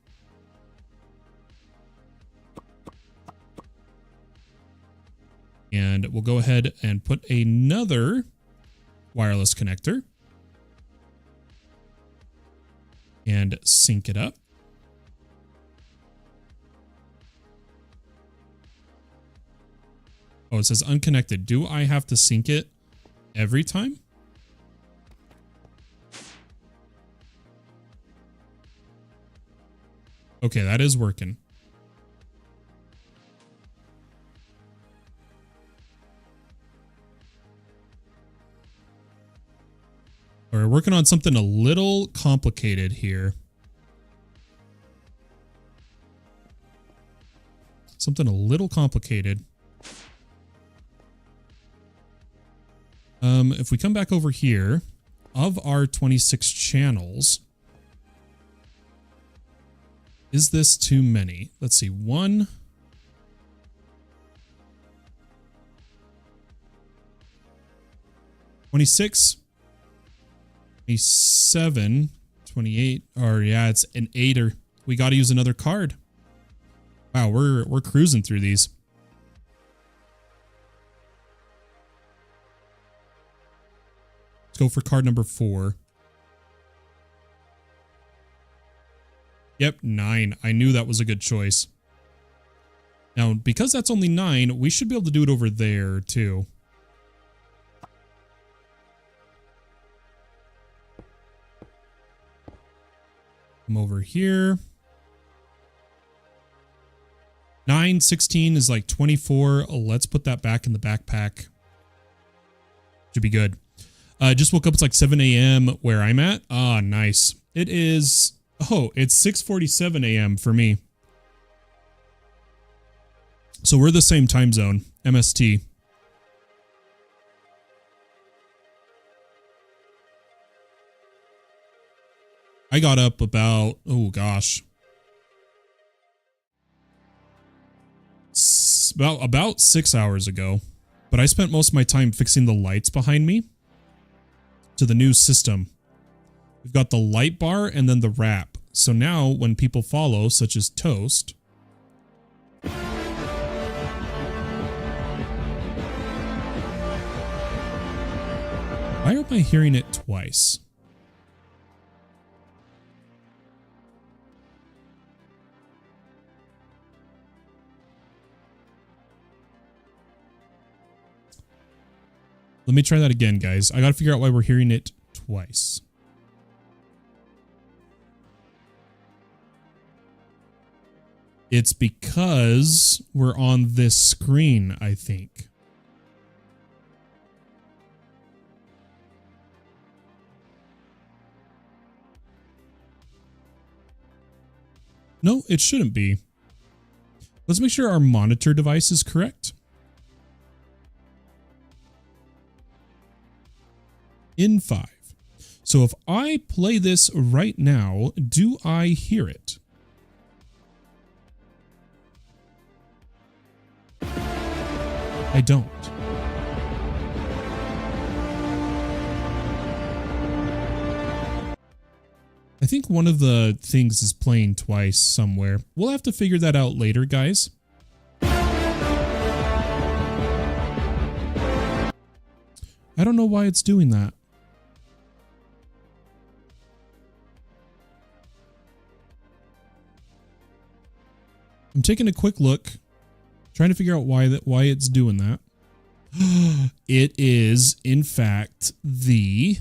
And we'll go ahead and put another wireless connector and sync it up. Oh, it says unconnected. Do I have to sync it every time? Okay, that is working. We're working on something a little complicated here. Something a little complicated. If we come back over here, of our 26 channels, is this too many? Let's see, 1, 26, 27, 28, or yeah, it's an 8er. We got to use another card. Wow, we're cruising through these. Let's go for card number 4. Yep, 9. I knew that was a good choice. Now, because that's only 9, we should be able to do it over there too. Come over here. 9, 16 is like 24. Let's put that back in the backpack. Should be good. Just woke up. It's like 7 a.m. where I'm at. Ah, nice. It is. Oh, it's 6:47 a.m. for me. So we're the same time zone, MST. I got up about, oh gosh, about 6 hours ago, but I spent most of my time fixing the lights behind me to the new system. We've got the light bar and then the wrap. So now when people follow, such as Toast, why am I hearing it twice? Let me try that again, guys. I got to figure out why we're hearing it twice. It's because we're on this screen, I think. No, it shouldn't be. Let's make sure our monitor device is correct. In 5. So if I play this right now, do I hear it? I don't. I think one of the things is playing twice somewhere. We'll have to figure that out later, guys. I don't know why it's doing that. I'm taking a quick look, trying to figure out why it's doing that. It is, in fact, the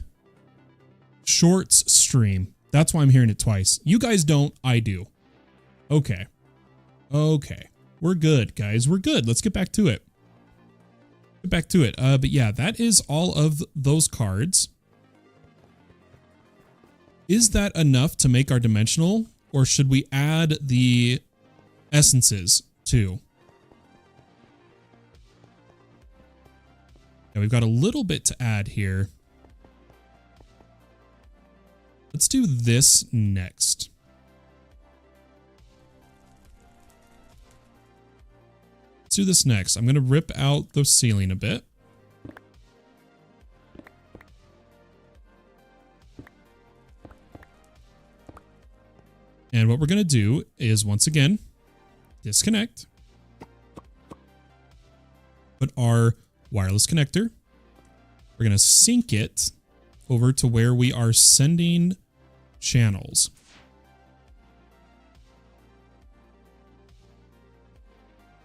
Shorts stream. That's why I'm hearing it twice. You guys don't, I do. Okay. Okay. We're good, guys. We're good. Let's get back to it. Get back to it. But yeah, that is all of those cards. Is that enough to make our dimensional, or should we add the essences too? Yeah, we've got a little bit to add here. Let's do this next. Let's do this next. I'm going to rip out the ceiling a bit. And what we're going to do is, once again, disconnect. Put our wireless connector. We're going to sync it over to where we are sending channels.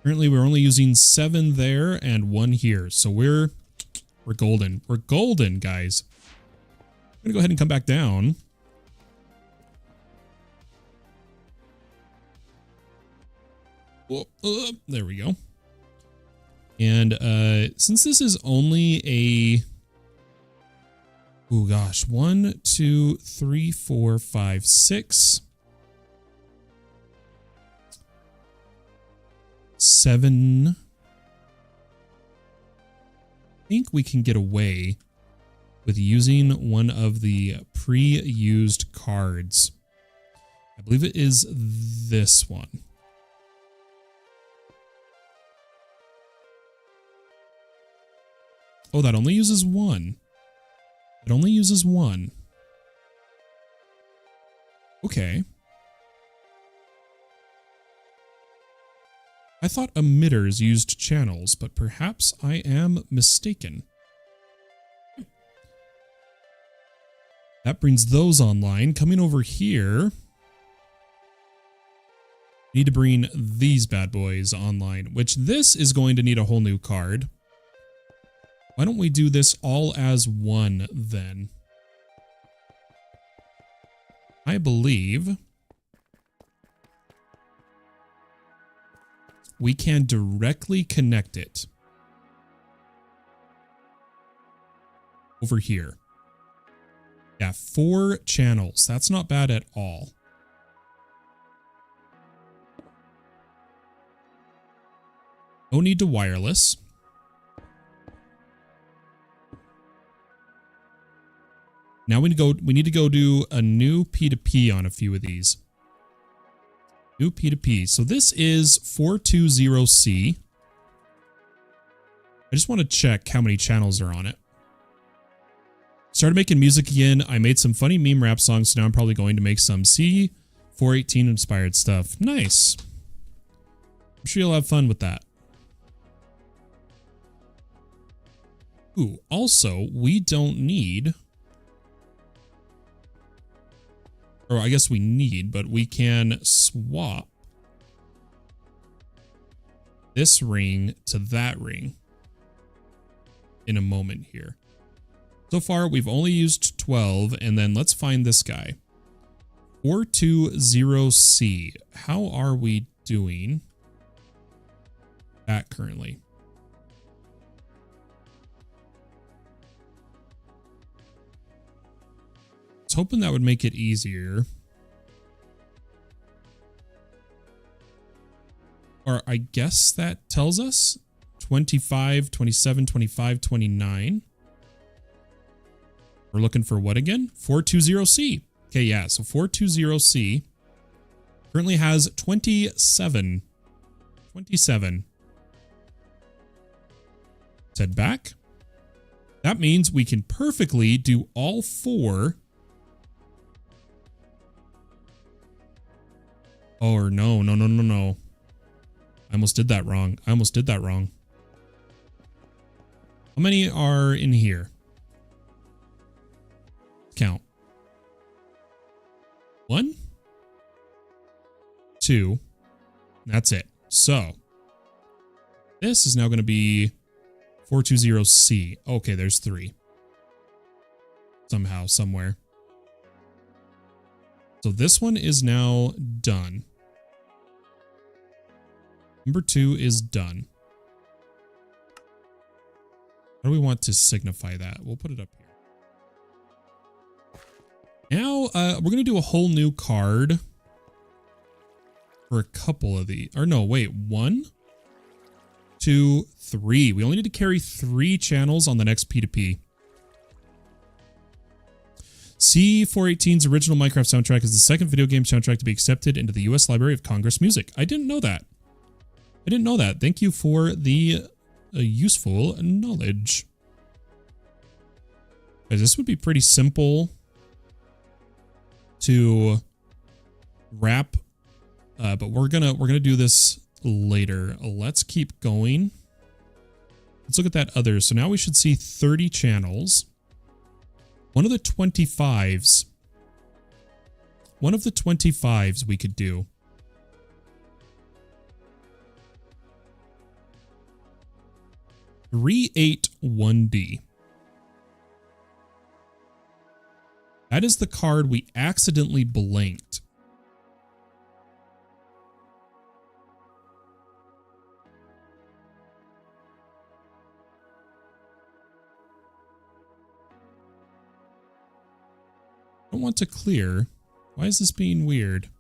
Currently, we're only using 7 there and 1 here. So we're golden. We're golden, guys. I'm going to go ahead and come back down. There we go. And since this is only a... Oh gosh, 1, 2, 3, 4, 5, 6, 7. I think we can get away with using one of the pre-used cards. I believe it is this one. Oh, that only uses 1. It only uses 1. Okay. I thought emitters used channels, but perhaps I am mistaken. That brings those online. Coming over here, need to bring these bad boys online, which this is going to need a whole new card. Why don't we do this all as one then? I believe we can directly connect it over here. Yeah, 4 channels. That's not bad at all. No need to wireless. Now we need to go do a new P2P on a few of these. New P2P. So this is 420C. I just want to check how many channels are on it. Started making music again. I made some funny meme rap songs, so now I'm probably going to make some C418 inspired stuff. Nice. I'm sure you'll have fun with that. Ooh, also, we don't need... Or I guess we need, but we can swap this ring to that ring in a moment here. So far, we've only used 12, and then let's find this guy. 420C. How are we doing that currently? I was hoping that would make it easier. Or I guess that tells us 25, 27, 25, 29. We're looking for what again? 420C. Okay, yeah, so 420C currently has 27. 27. Let's head back. That means we can perfectly do all 4. Oh, no. I almost did that wrong. How many are in here? Count. 1, 2. That's it. So this is now going to be 420C. Okay, there's 3. Somehow, somewhere. So this one is now done. Number 2 is done. How do we want to signify that? We'll put it up here. Now, we're going to do a whole new card for a couple of these. Or no, wait. 1, 2, 3. We only need to carry 3 channels on the next P2P. C418's original Minecraft soundtrack is the second video game soundtrack to be accepted into the U.S. Library of Congress Music. I didn't know that. I didn't know that. Thank you for the useful knowledge. This would be pretty simple to wrap, but we're gonna do this later. Let's keep going. Let's look at that other. So now we should see 30 channels. One of the 25s we could do. $381D. That is the card we accidentally blanked. I don't want to clear. Why is this being weird?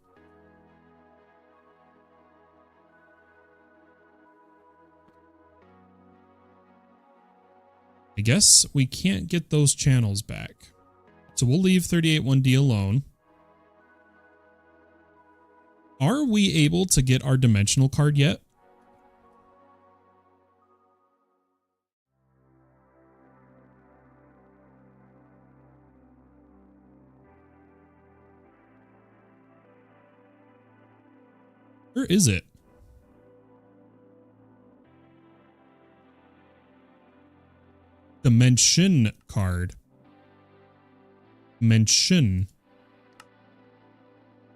I guess we can't get those channels back. So we'll leave 381D alone. Are we able to get our dimensional card yet? Where is it? Dimension card. Mention.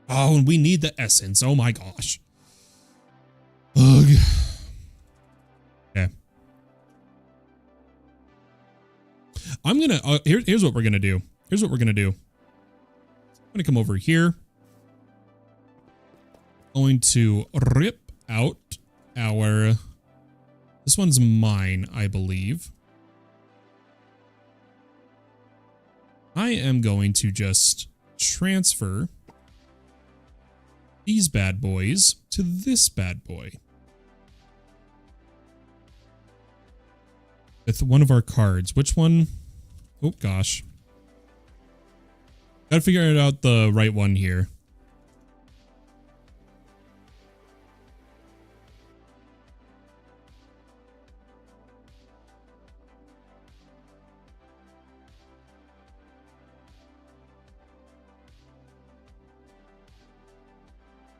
Oh, and we need the essence. Oh my gosh. Ugh. Okay. I'm gonna, here's what we're gonna do. Here's what we're gonna do. I'm gonna come over here. Going to rip out our, this one's mine, I believe. I am going to just transfer these bad boys to this bad boy. With one of our cards. Which one? Oh, gosh. Gotta figure out the right one here.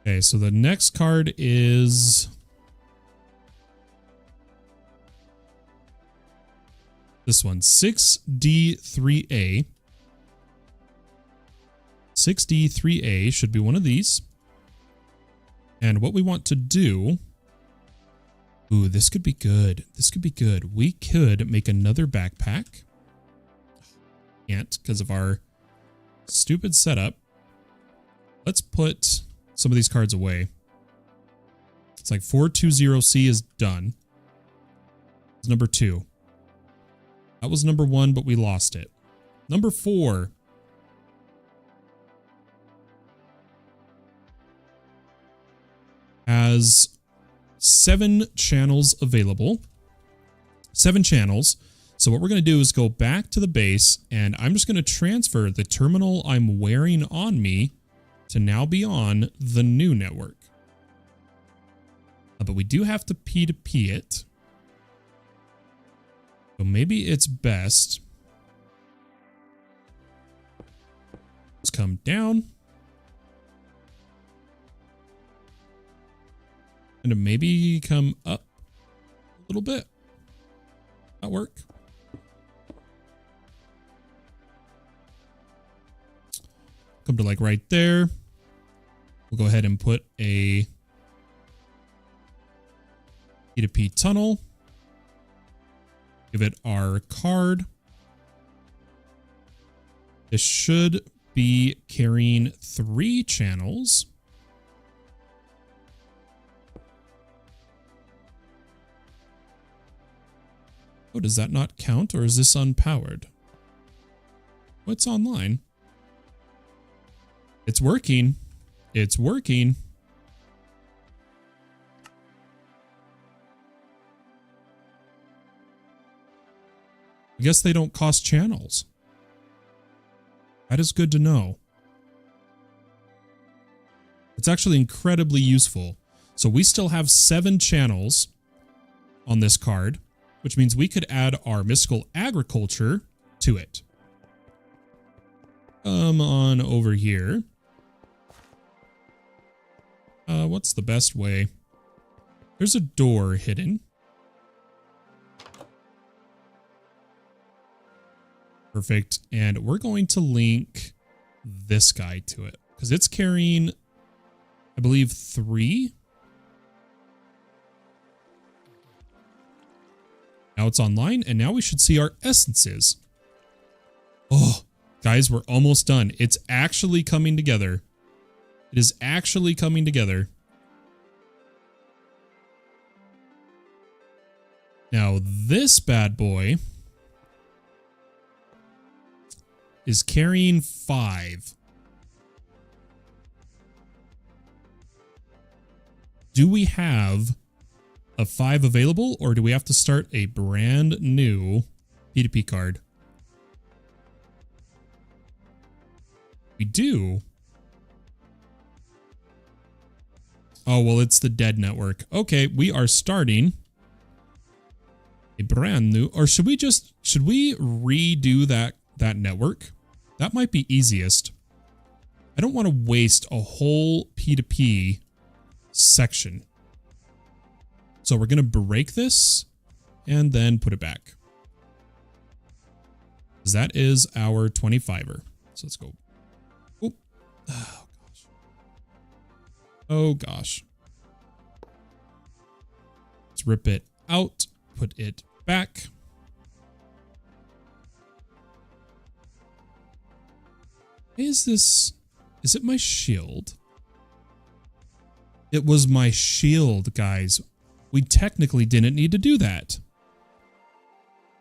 Okay, so the next card is this one, 6D3A. 6D3A should be one of these. And what we want to do, ooh, this could be good. This could be good. We could make another backpack. Can't because of our stupid setup. Let's put some of these cards away. It's like 420C is done. It's number 2. That was number 1, but we lost it. Number 4. Has 7 channels available. 7 channels. So what we're going to do is go back to the base, and I'm just going to transfer the terminal I'm wearing on me to now be on the new network. But we do have to P2P it. So maybe it's best. Let's come down. And maybe come up a little bit. That work? Come to like right there. We'll go ahead and put a P2P tunnel. Give it our card. This should be carrying 3 channels. Oh, does that not count, or is this unpowered? What's online? It's working. It's working. I guess they don't cost channels. That is good to know. It's actually incredibly useful. So we still have 7 channels on this card, which means we could add our mystical agriculture to it. Come on over here. What's the best way? There's a door hidden. Perfect. And we're going to link this guy to it because it's carrying, I believe, 3. Now it's online, and now we should see our essences. Oh, guys, we're almost done. It's actually coming together. It is actually coming together. Now, this bad boy is carrying 5. Do we have a 5 available, or do we have to start a brand new P2P card? We do. Oh, well, it's the dead network. Okay, we are starting a brand new, or should we redo that network? That might be easiest. I don't want to waste a whole P2P section. So we're going to break this and then put it back. That is our 25er. So let's go. Oh, oh gosh. Oh gosh. Let's rip it out, put it back. Is it my shield? It was my shield, guys. We technically didn't need to do that.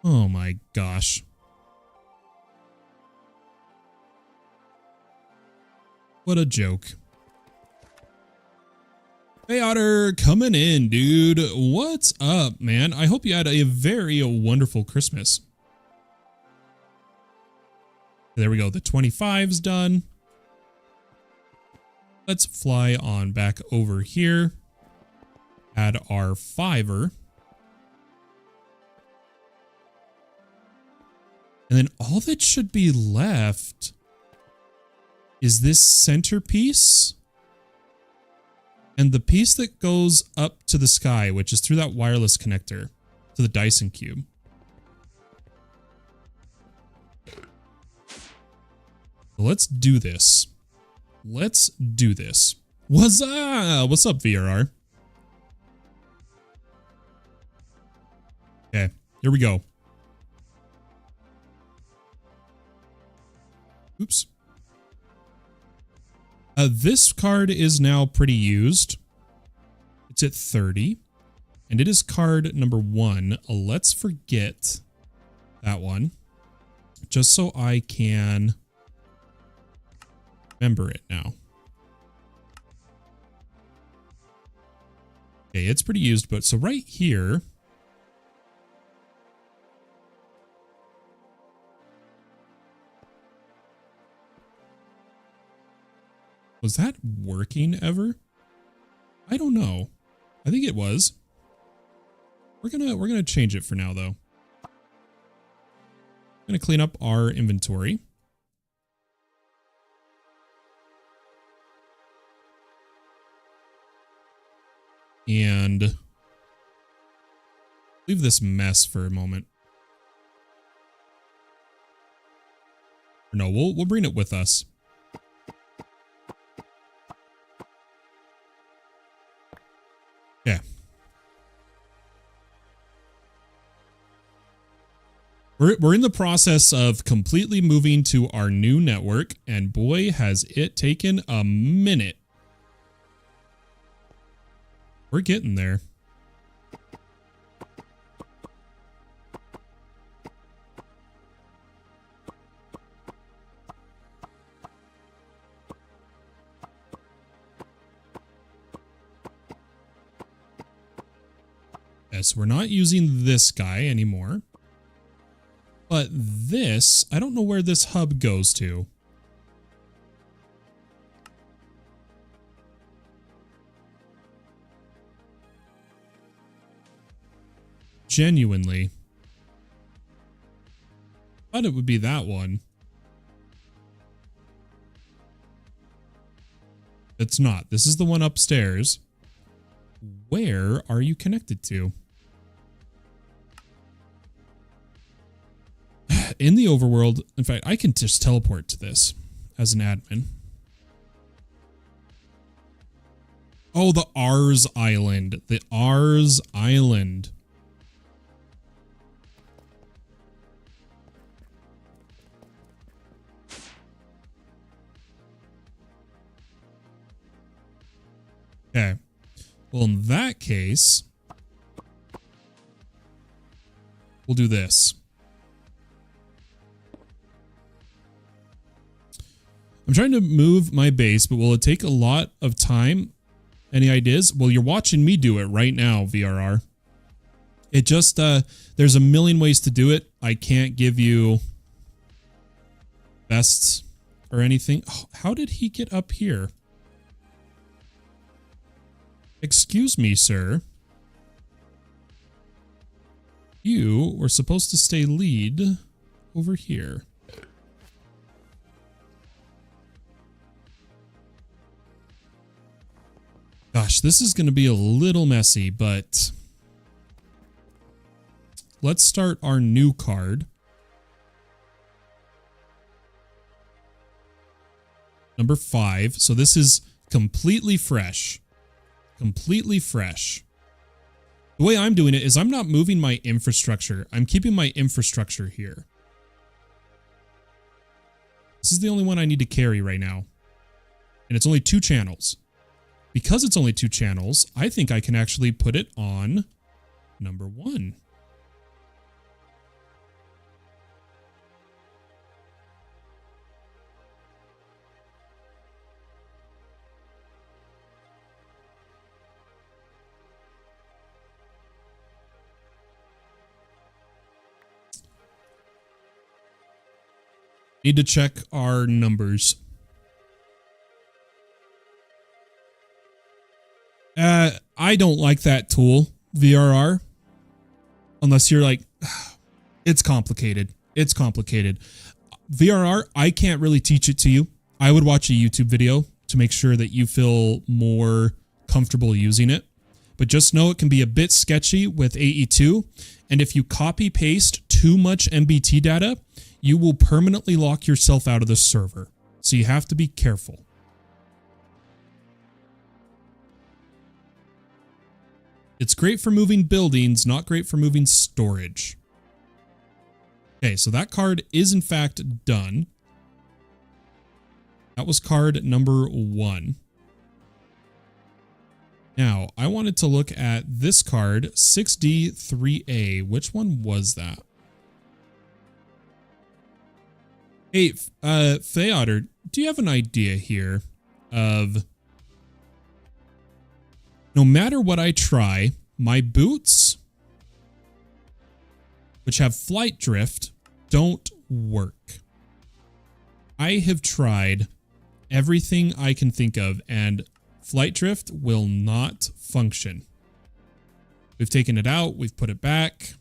Oh my gosh. What a joke. Hey Otter, coming in, dude. What's up, man? I hope you had a very wonderful Christmas. There we go. The 25's done. Let's fly on back over here. Add our 5er. And then all that should be left is this centerpiece and the piece that goes up to the sky, which is through that wireless connector to the Dyson Cube. Let's do this. Let's do this. What's up? What's up, VRR? Okay, here we go. Oops. This card is now pretty used. It's at 30. And it is card number 1. Let's forget that one. Just so I can remember it now. Okay, it's pretty used, but so right here. Was that working ever? I don't know. I think it was. We're gonna change it for now though. I'm gonna clean up our inventory. And leave this mess for a moment. Or no, we'll bring it with us. Yeah. We're in the process of completely moving to our new network, and boy, has it taken a minute. We're getting there. So we're not using this guy anymore. But this, I don't know where this hub goes to. Genuinely. Thought it would be that one. It's not. This is the one upstairs. Where are you connected to? In the overworld, in fact, I can just teleport to this as an admin. Oh, the R's Island. The R's Island. Okay. Well, in that case, we'll do this. I'm trying to move my base, but will it take a lot of time? Any ideas? Well, you're watching me do it right now, VRR. It just, there's a million ways to do it. I can't give you best or anything. Oh, how did he get up here? Excuse me, sir. You were supposed to stay lead over here. Gosh, this is going to be a little messy, but let's start our new card. Number 5. So this is completely fresh. Completely fresh. The way I'm doing it is I'm not moving my infrastructure. I'm keeping my infrastructure here. This is the only one I need to carry right now. And it's only 2 channels. Because it's only 2 channels, I think I can actually put it on number 1. Need to check our numbers. I don't like that tool, VRR. Unless you're like, it's complicated. It's complicated. VRR, I can't really teach it to you. I would watch a YouTube video to make sure that you feel more comfortable using it. But just know it can be a bit sketchy with AE2. And if you copy paste too much MBT data, you will permanently lock yourself out of the server. So you have to be careful. It's great for moving buildings, not great for moving storage. Okay, so that card is in fact done. That was card number 1. Now, I wanted to look at this card, 6D3A. Which one was that? Hey, Feotter, do you have an idea here of... No matter what I try, my boots, which have flight drift, don't work. I have tried everything I can think of, and flight drift will not function. We've taken it out. We've put it back.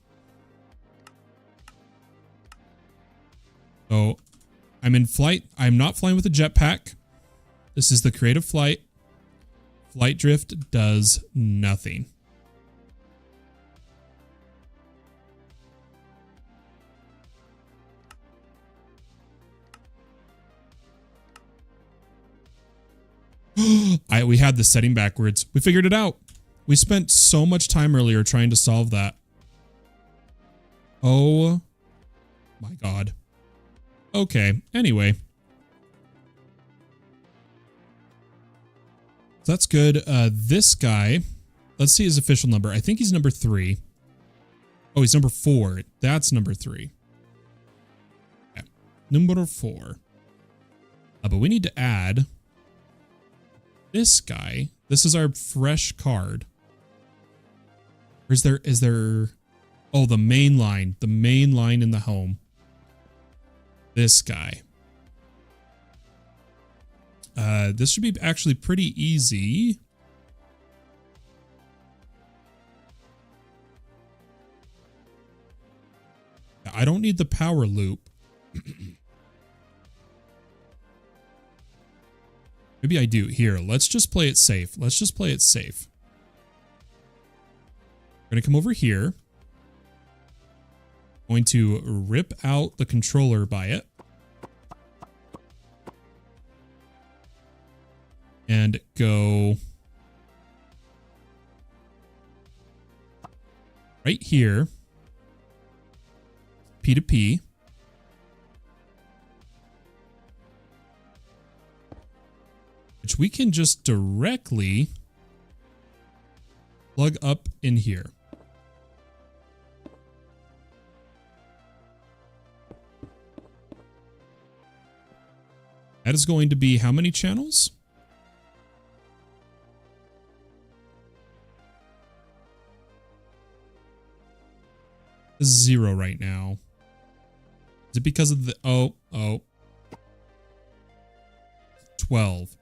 So I'm in flight. I'm not flying with a jetpack. This is the creative flight. Flight drift does nothing. We had the setting backwards. We figured it out. We spent so much time earlier trying to solve that. Oh my God. Okay, anyway. So that's good. This guy, let's see his official number. I think he's number 3. Oh, he's number 4. That's number 3. Okay. Number 4. But we need to add this guy. This is our fresh card. Or is there, oh, the main line in the home. This guy. This should be actually pretty easy. I don't need the power loop. Maybe I do. Here, let's just play it safe. Let's just play it safe. We're going to come over here. Going to rip out the controller by it. And go right here. P to P. Which we can just directly plug up in here. That is going to be how many channels? 0 right now. Is it because of the... Oh. 12.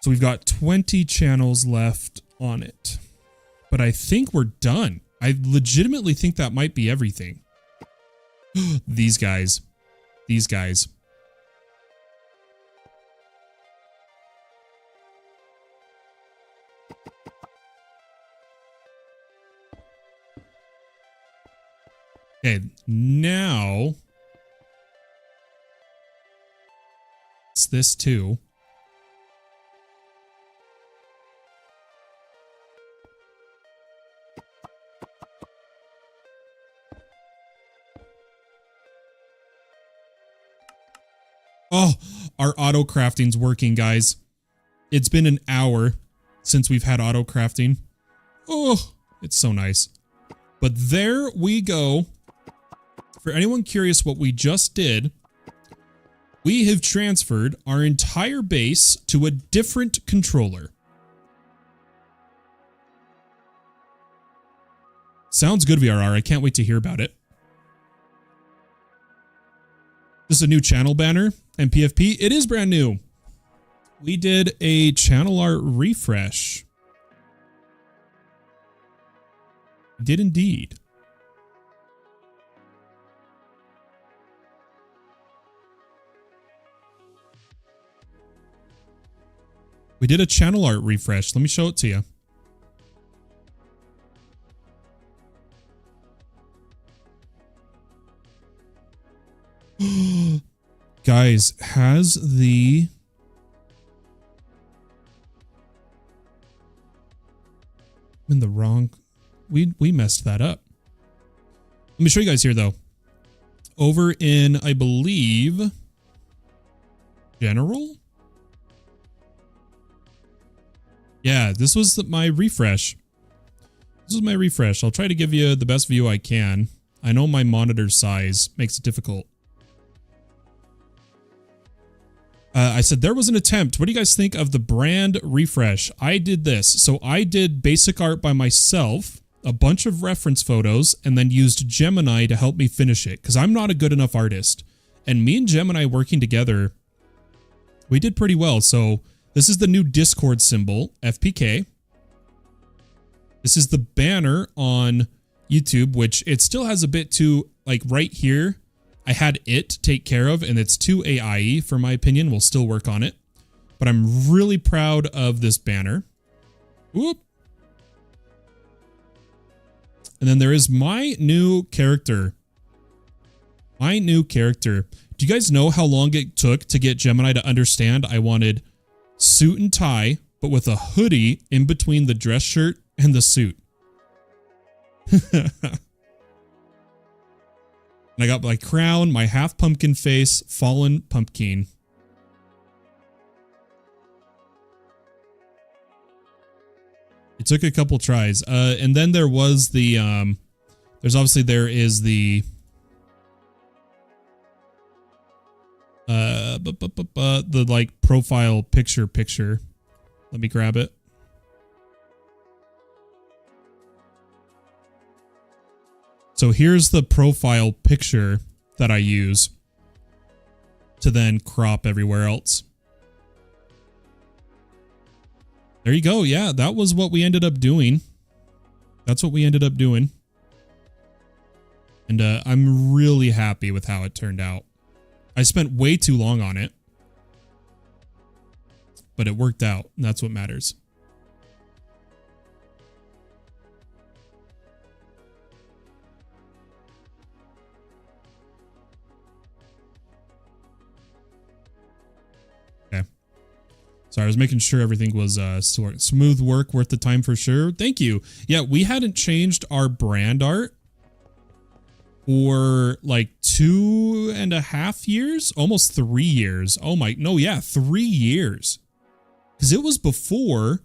So we've got 20 channels left on it. But I think we're done. I legitimately think that might be everything. These guys. These guys. Okay, now it's this too. Oh, our auto crafting's working, guys. It's been an hour since we've had auto crafting. Oh, it's so nice. But there we go. For anyone curious what we just did, we have transferred our entire base to a different controller. Sounds good, VRR. I can't wait to hear about it. This is a new channel banner and PFP. It is brand new. We did a channel art refresh. We did indeed. We did a channel art refresh. Let me show it to you. Guys, has the... I'm in the wrong... We messed that up. Let me show you guys here, though. Over in, I believe... General? Yeah, this was my refresh. This is my refresh. I'll try to give you the best view I can. I know my monitor size makes it difficult. I said there was an attempt. What do you guys think of the brand refresh? I did this. So I did basic art by myself, a bunch of reference photos, and then used Gemini to help me finish it because I'm not a good enough artist. And me and Gemini working together, we did pretty well. So this is the new Discord symbol, FPK. This is the banner on YouTube, which it still has a bit to, like right here, I had it take care of, and it's too AIE for my opinion. We'll still work on it. But I'm really proud of this banner. Whoop. And then there is my new character. My new character. Do you guys know how long it took to get Gemini to understand I wanted suit and tie, but with a hoodie in between the dress shirt and the suit? And I got my crown, my half pumpkin face, fallen pumpkin. It took a couple tries. And then there was the, there is the, the like profile picture. Let me grab it. So here's the profile picture that I use to then crop everywhere else. There you go. Yeah, that was what we ended up doing. That's what we ended up doing. And I'm really happy with how it turned out. I spent way too long on it, but it worked out. And that's what matters. Okay. Sorry, I was making sure everything was smooth work, worth the time for sure. Thank you. Yeah, we hadn't changed our brand art for like 2.5 years, almost 3 years. Oh my, no, yeah, 3 years. Because it was before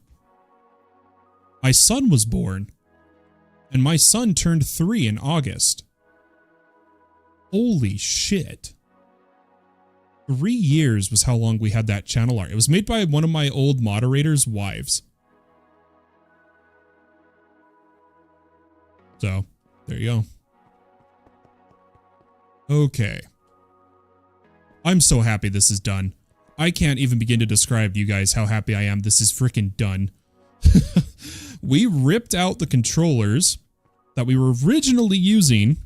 my son was born. And my son turned 3 in August. Holy shit. 3 years was how long we had that channel art. It was made by one of my old moderators' wives. So, there you go. Okay. I'm so happy this is done. I can't even begin to describe to you guys how happy I am this is freaking done. We ripped out the controllers that we were originally using,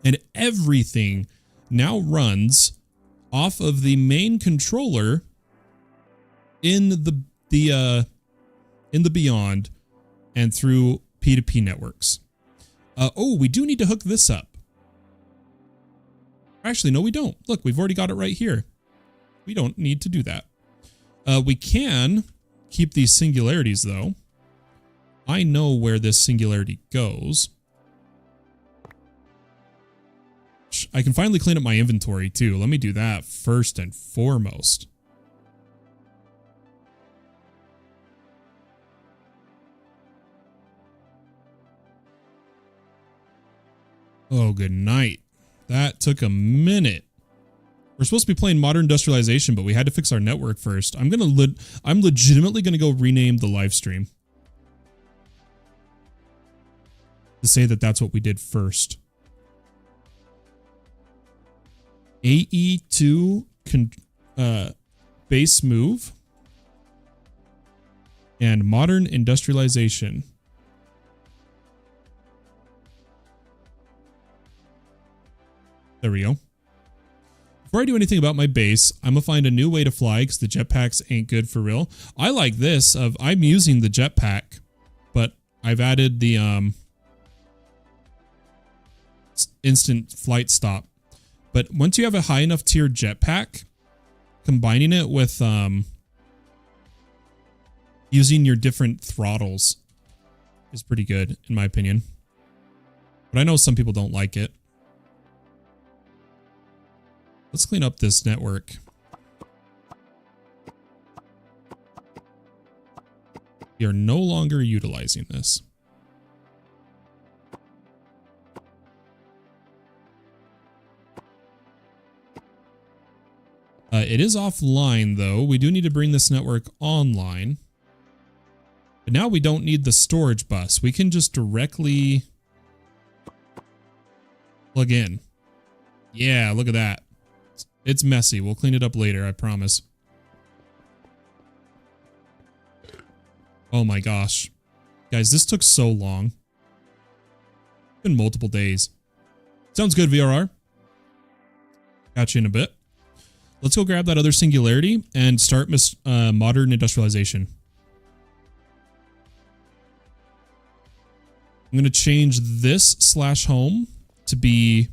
and everything now runs off of the main controller in the Beyond and through P2P networks. Oh, we do need to hook this up. Actually, no, we don't. Look, we've already got it right here. We don't need to do that. We can keep these singularities, though. I know where this singularity goes. I can finally clean up my inventory, too. Let me do that first and foremost. Oh, good night. That took a minute. We're supposed to be playing Modern Industrialization, but we had to fix our network first. I'm legitimately gonna go rename the live stream to say that that's what we did first. AE2 base move and Modern Industrialization. There we go. Before I do anything about my base, I'm gonna find a new way to fly because the jetpacks ain't good for real. I like this of I'm using the jetpack, but I've added the instant flight stop. But once you have a high enough tier jetpack, combining it with using your different throttles is pretty good in my opinion. But I know some people don't like it. Let's clean up this network. We are no longer utilizing this. It is offline, though. We do need to bring this network online. But now we don't need the storage bus. We can just directly plug in. Yeah, look at that. It's messy. We'll clean it up later, I promise. Oh my gosh. Guys, this took so long. It's been multiple days. Sounds good, VRR. Catch you in a bit. Let's go grab that other singularity and start Modern Industrialization. I'm going to change this /home to be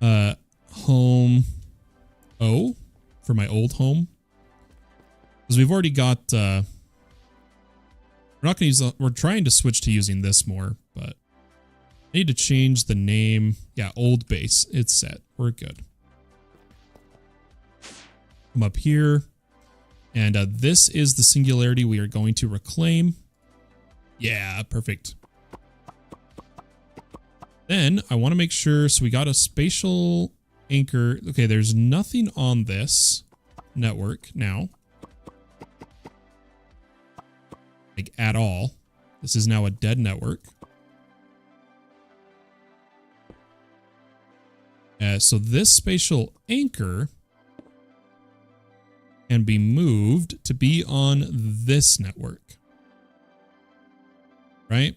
home O for my old home. Because we've already got, we're not going to use, we're trying to switch to using this more, but I need to change the name. Yeah, old base. It's set. We're good. Come up here. And this is the singularity we are going to reclaim. Yeah, perfect. Then I want to make sure, so we got a spatial anchor. Okay, there's nothing on this network now. Like at all. This is now a dead network. So this spatial anchor can be moved to be on this network. Right?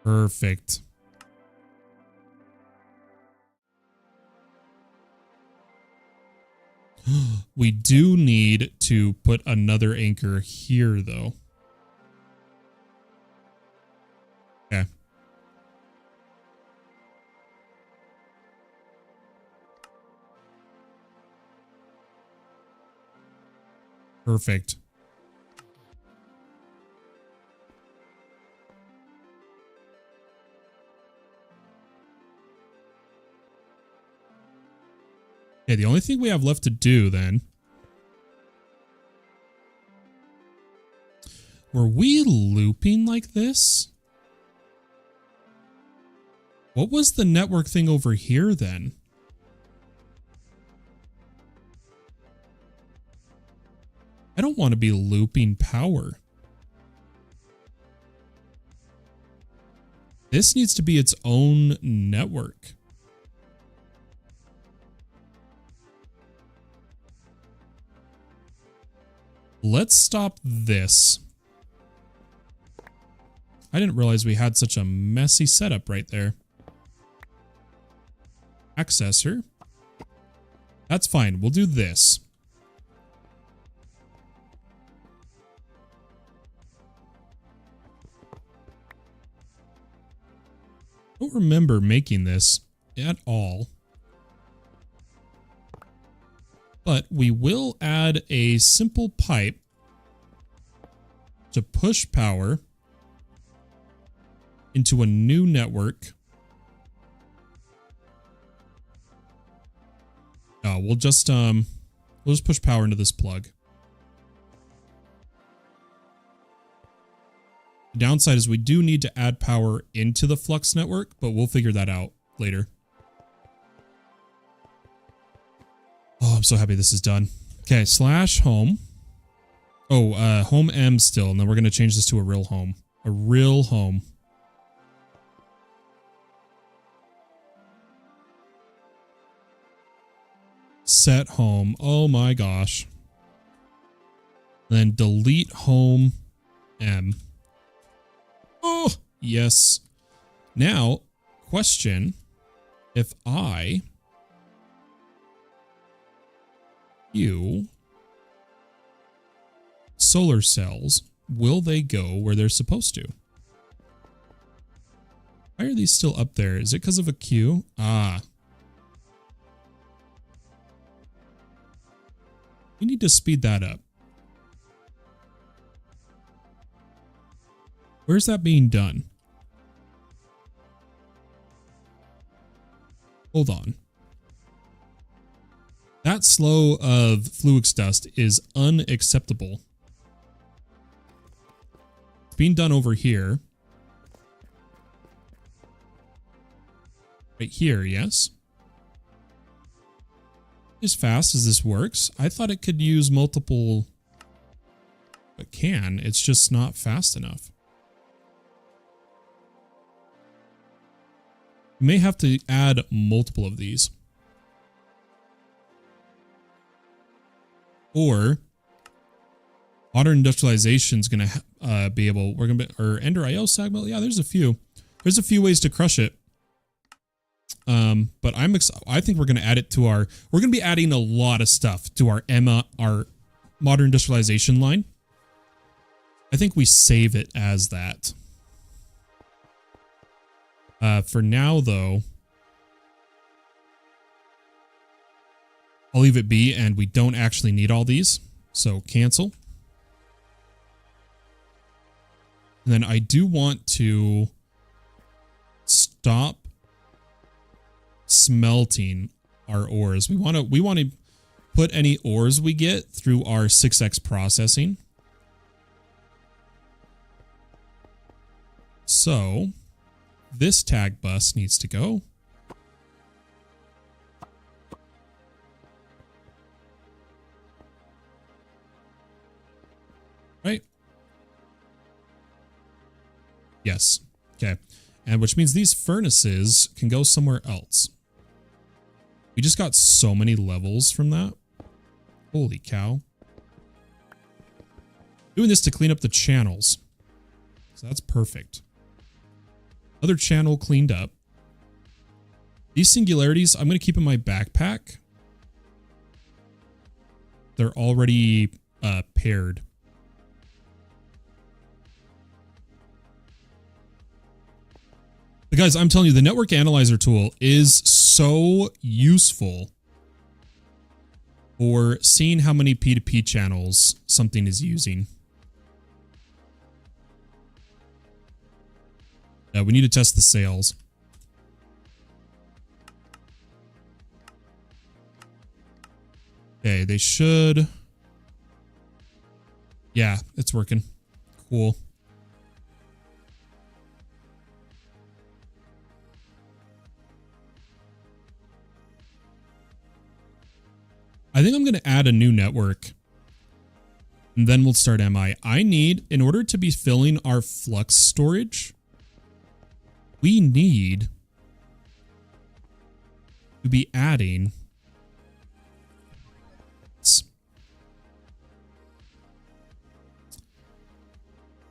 Perfect. We do need to put another anchor here, though. Okay. Perfect. Okay, the only thing we have left to do then. Were we looping like this? What was the network thing over here then? I don't want to be looping power. This needs to be its own network. Let's stop this. I didn't realize we had such a messy setup right there. Accessor. That's fine. We'll do this. I don't remember making this at all. But we will add a simple pipe to push power into a new network. We'll just push power into this plug. The downside is we do need to add power into the flux network, but we'll figure that out later. Oh, I'm so happy this is done. Okay, slash home. Oh, home M still, and then we're going to change this to a real home. A real home. Set home. Oh my gosh. Then delete home M. Oh, yes. Now, question. If I... solar cells, will they go where they're supposed to? Why are these still up there? Is it because of a queue? Ah. We need to speed that up. Where's that being done? Hold on. That slow of Fluix dust is unacceptable. It's being done over here. Right here, yes. As fast as this works, I thought it could use multiple... It can, it's just not fast enough. We may have to add multiple of these. Or modern industrialization is going to be able, we're going to be, or Ender IO segment. Yeah, there's a few ways to crush it. But I think we're going to add it to our, we're going to be adding a lot of stuff to our our modern industrialization line. I think we save it as that. For now though, I'll leave it be, and we don't actually need all these, so cancel. And then I do want to stop smelting our ores. We want to put any ores we get through our 6x processing. So this tag bus needs to go. Right? Yes. Okay. And which means these furnaces can go somewhere else. We just got so many levels from that. Holy cow. Doing this to clean up the channels. So that's perfect. Other channel cleaned up. These singularities, I'm going to keep in my backpack. They're already paired. But guys, I'm telling you, the network analyzer tool is so useful for seeing how many P2P channels something is using. We need to test the sales. Okay, they should. Yeah, it's working. Cool. I think I'm going to add a new network. And then we'll start MI. I need, in order to be filling our flux storage, we need to be adding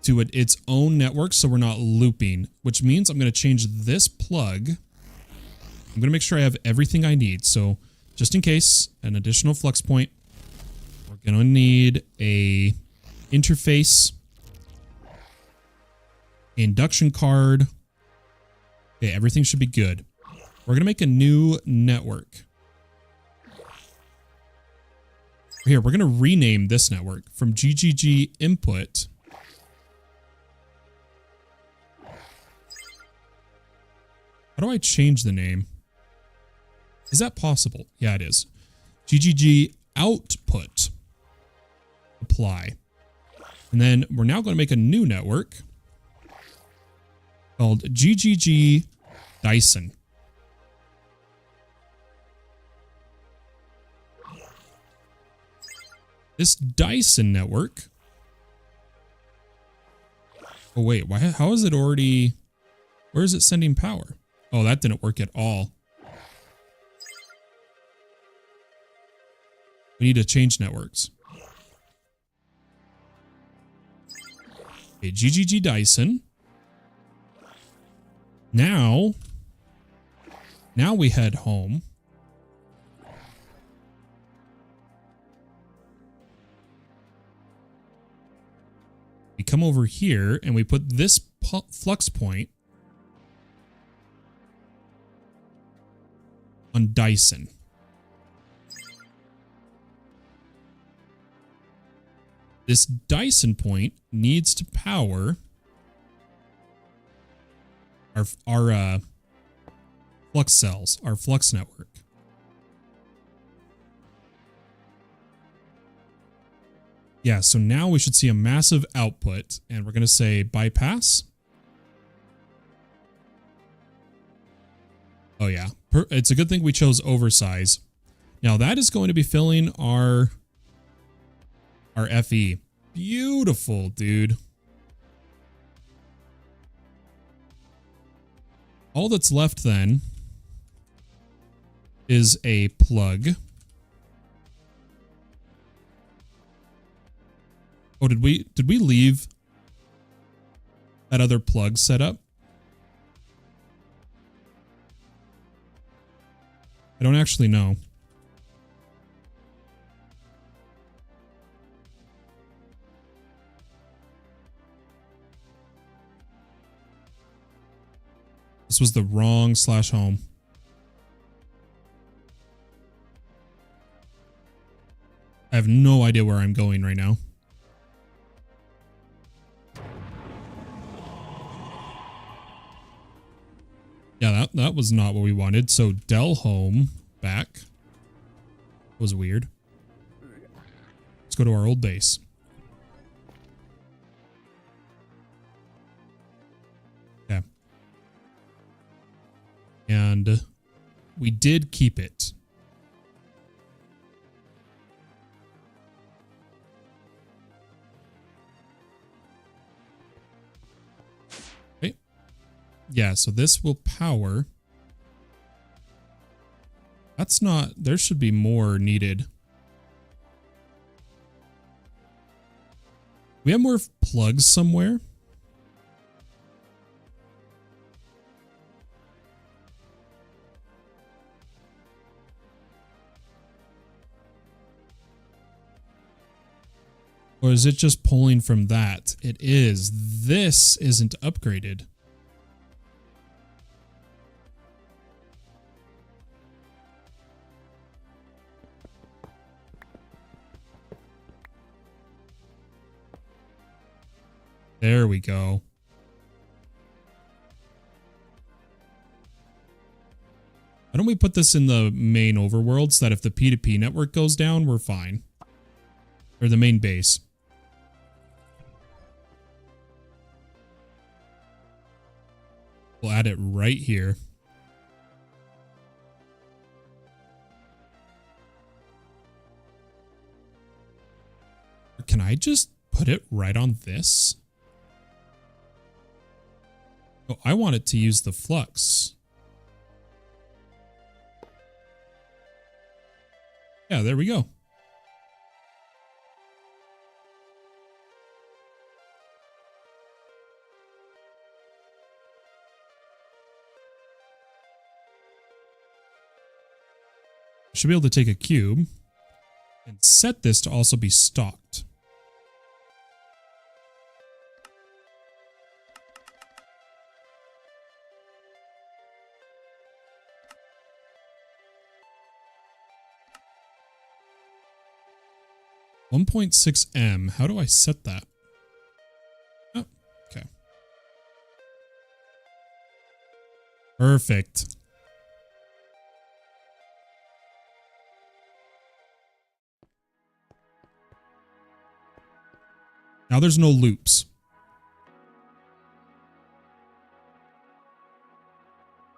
to its own network so we're not looping, which means I'm going to change this plug. I'm going to make sure I have everything I need. So just in case, an additional flux point, we're going to need a interface, induction card. Okay, everything should be good. We're going to make a new network. Here, we're going to rename this network from GGG input. How do I change the name? Is that possible? Yeah, it is. GGG output. Apply. And then we're now going to make a new network called GGG Dyson. This Dyson network. Oh, wait. How is it already? Where is it sending power? Oh, that didn't work at all. We need to change networks. Okay, GGG Dyson. Now we head home. We come over here and we put this flux point on Dyson. This Dyson point needs to power our flux cells, our flux network. Yeah, so now we should see a massive output, and we're going to say bypass. Oh yeah, it's a good thing we chose oversize. Now that is going to be filling our FE. Beautiful, dude. All that's left then is a plug. Oh, did we leave that other plug set up? I don't actually know. This was the wrong /home. I have no idea where I'm going right now. Yeah, that was not what we wanted. So Dell home back. That was weird. Let's go to our old base. Yeah. And we did keep it. Yeah, so this will power. That's not, there should be more needed. We have more plugs somewhere. Or is it just pulling from that? It is. This isn't upgraded. There we go. Why don't we put this in the main overworld so that if the P2P network goes down, we're fine. Or the main base. We'll add it right here. Can I just put it right on this? Oh, I want it to use the flux. Yeah, there we go. Should be able to take a cube and set this to also be stocked. $1.6M. How do I set that? Oh, okay. Perfect. Now there's no loops.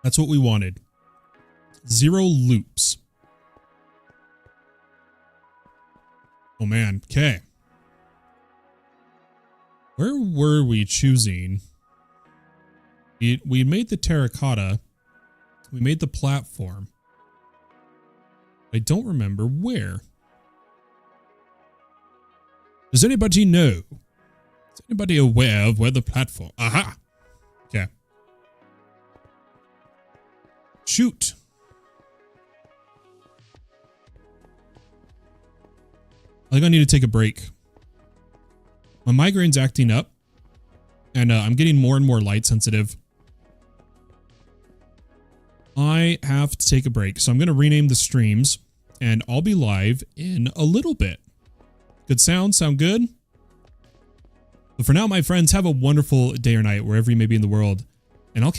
That's what we wanted. 0 loops. Oh man, okay. Where were we choosing? We made the terracotta. We made the platform. I don't remember where. Does anybody know? Is anybody aware of where the platform? Aha! Okay. Shoot. I think I need to take a break. My migraine's acting up. And I'm getting more and more light sensitive. I have to take a break. So I'm going to rename the streams. And I'll be live in a little bit. Good sound? Sound good? But for now, my friends, have a wonderful day or night wherever you may be in the world. And I'll catch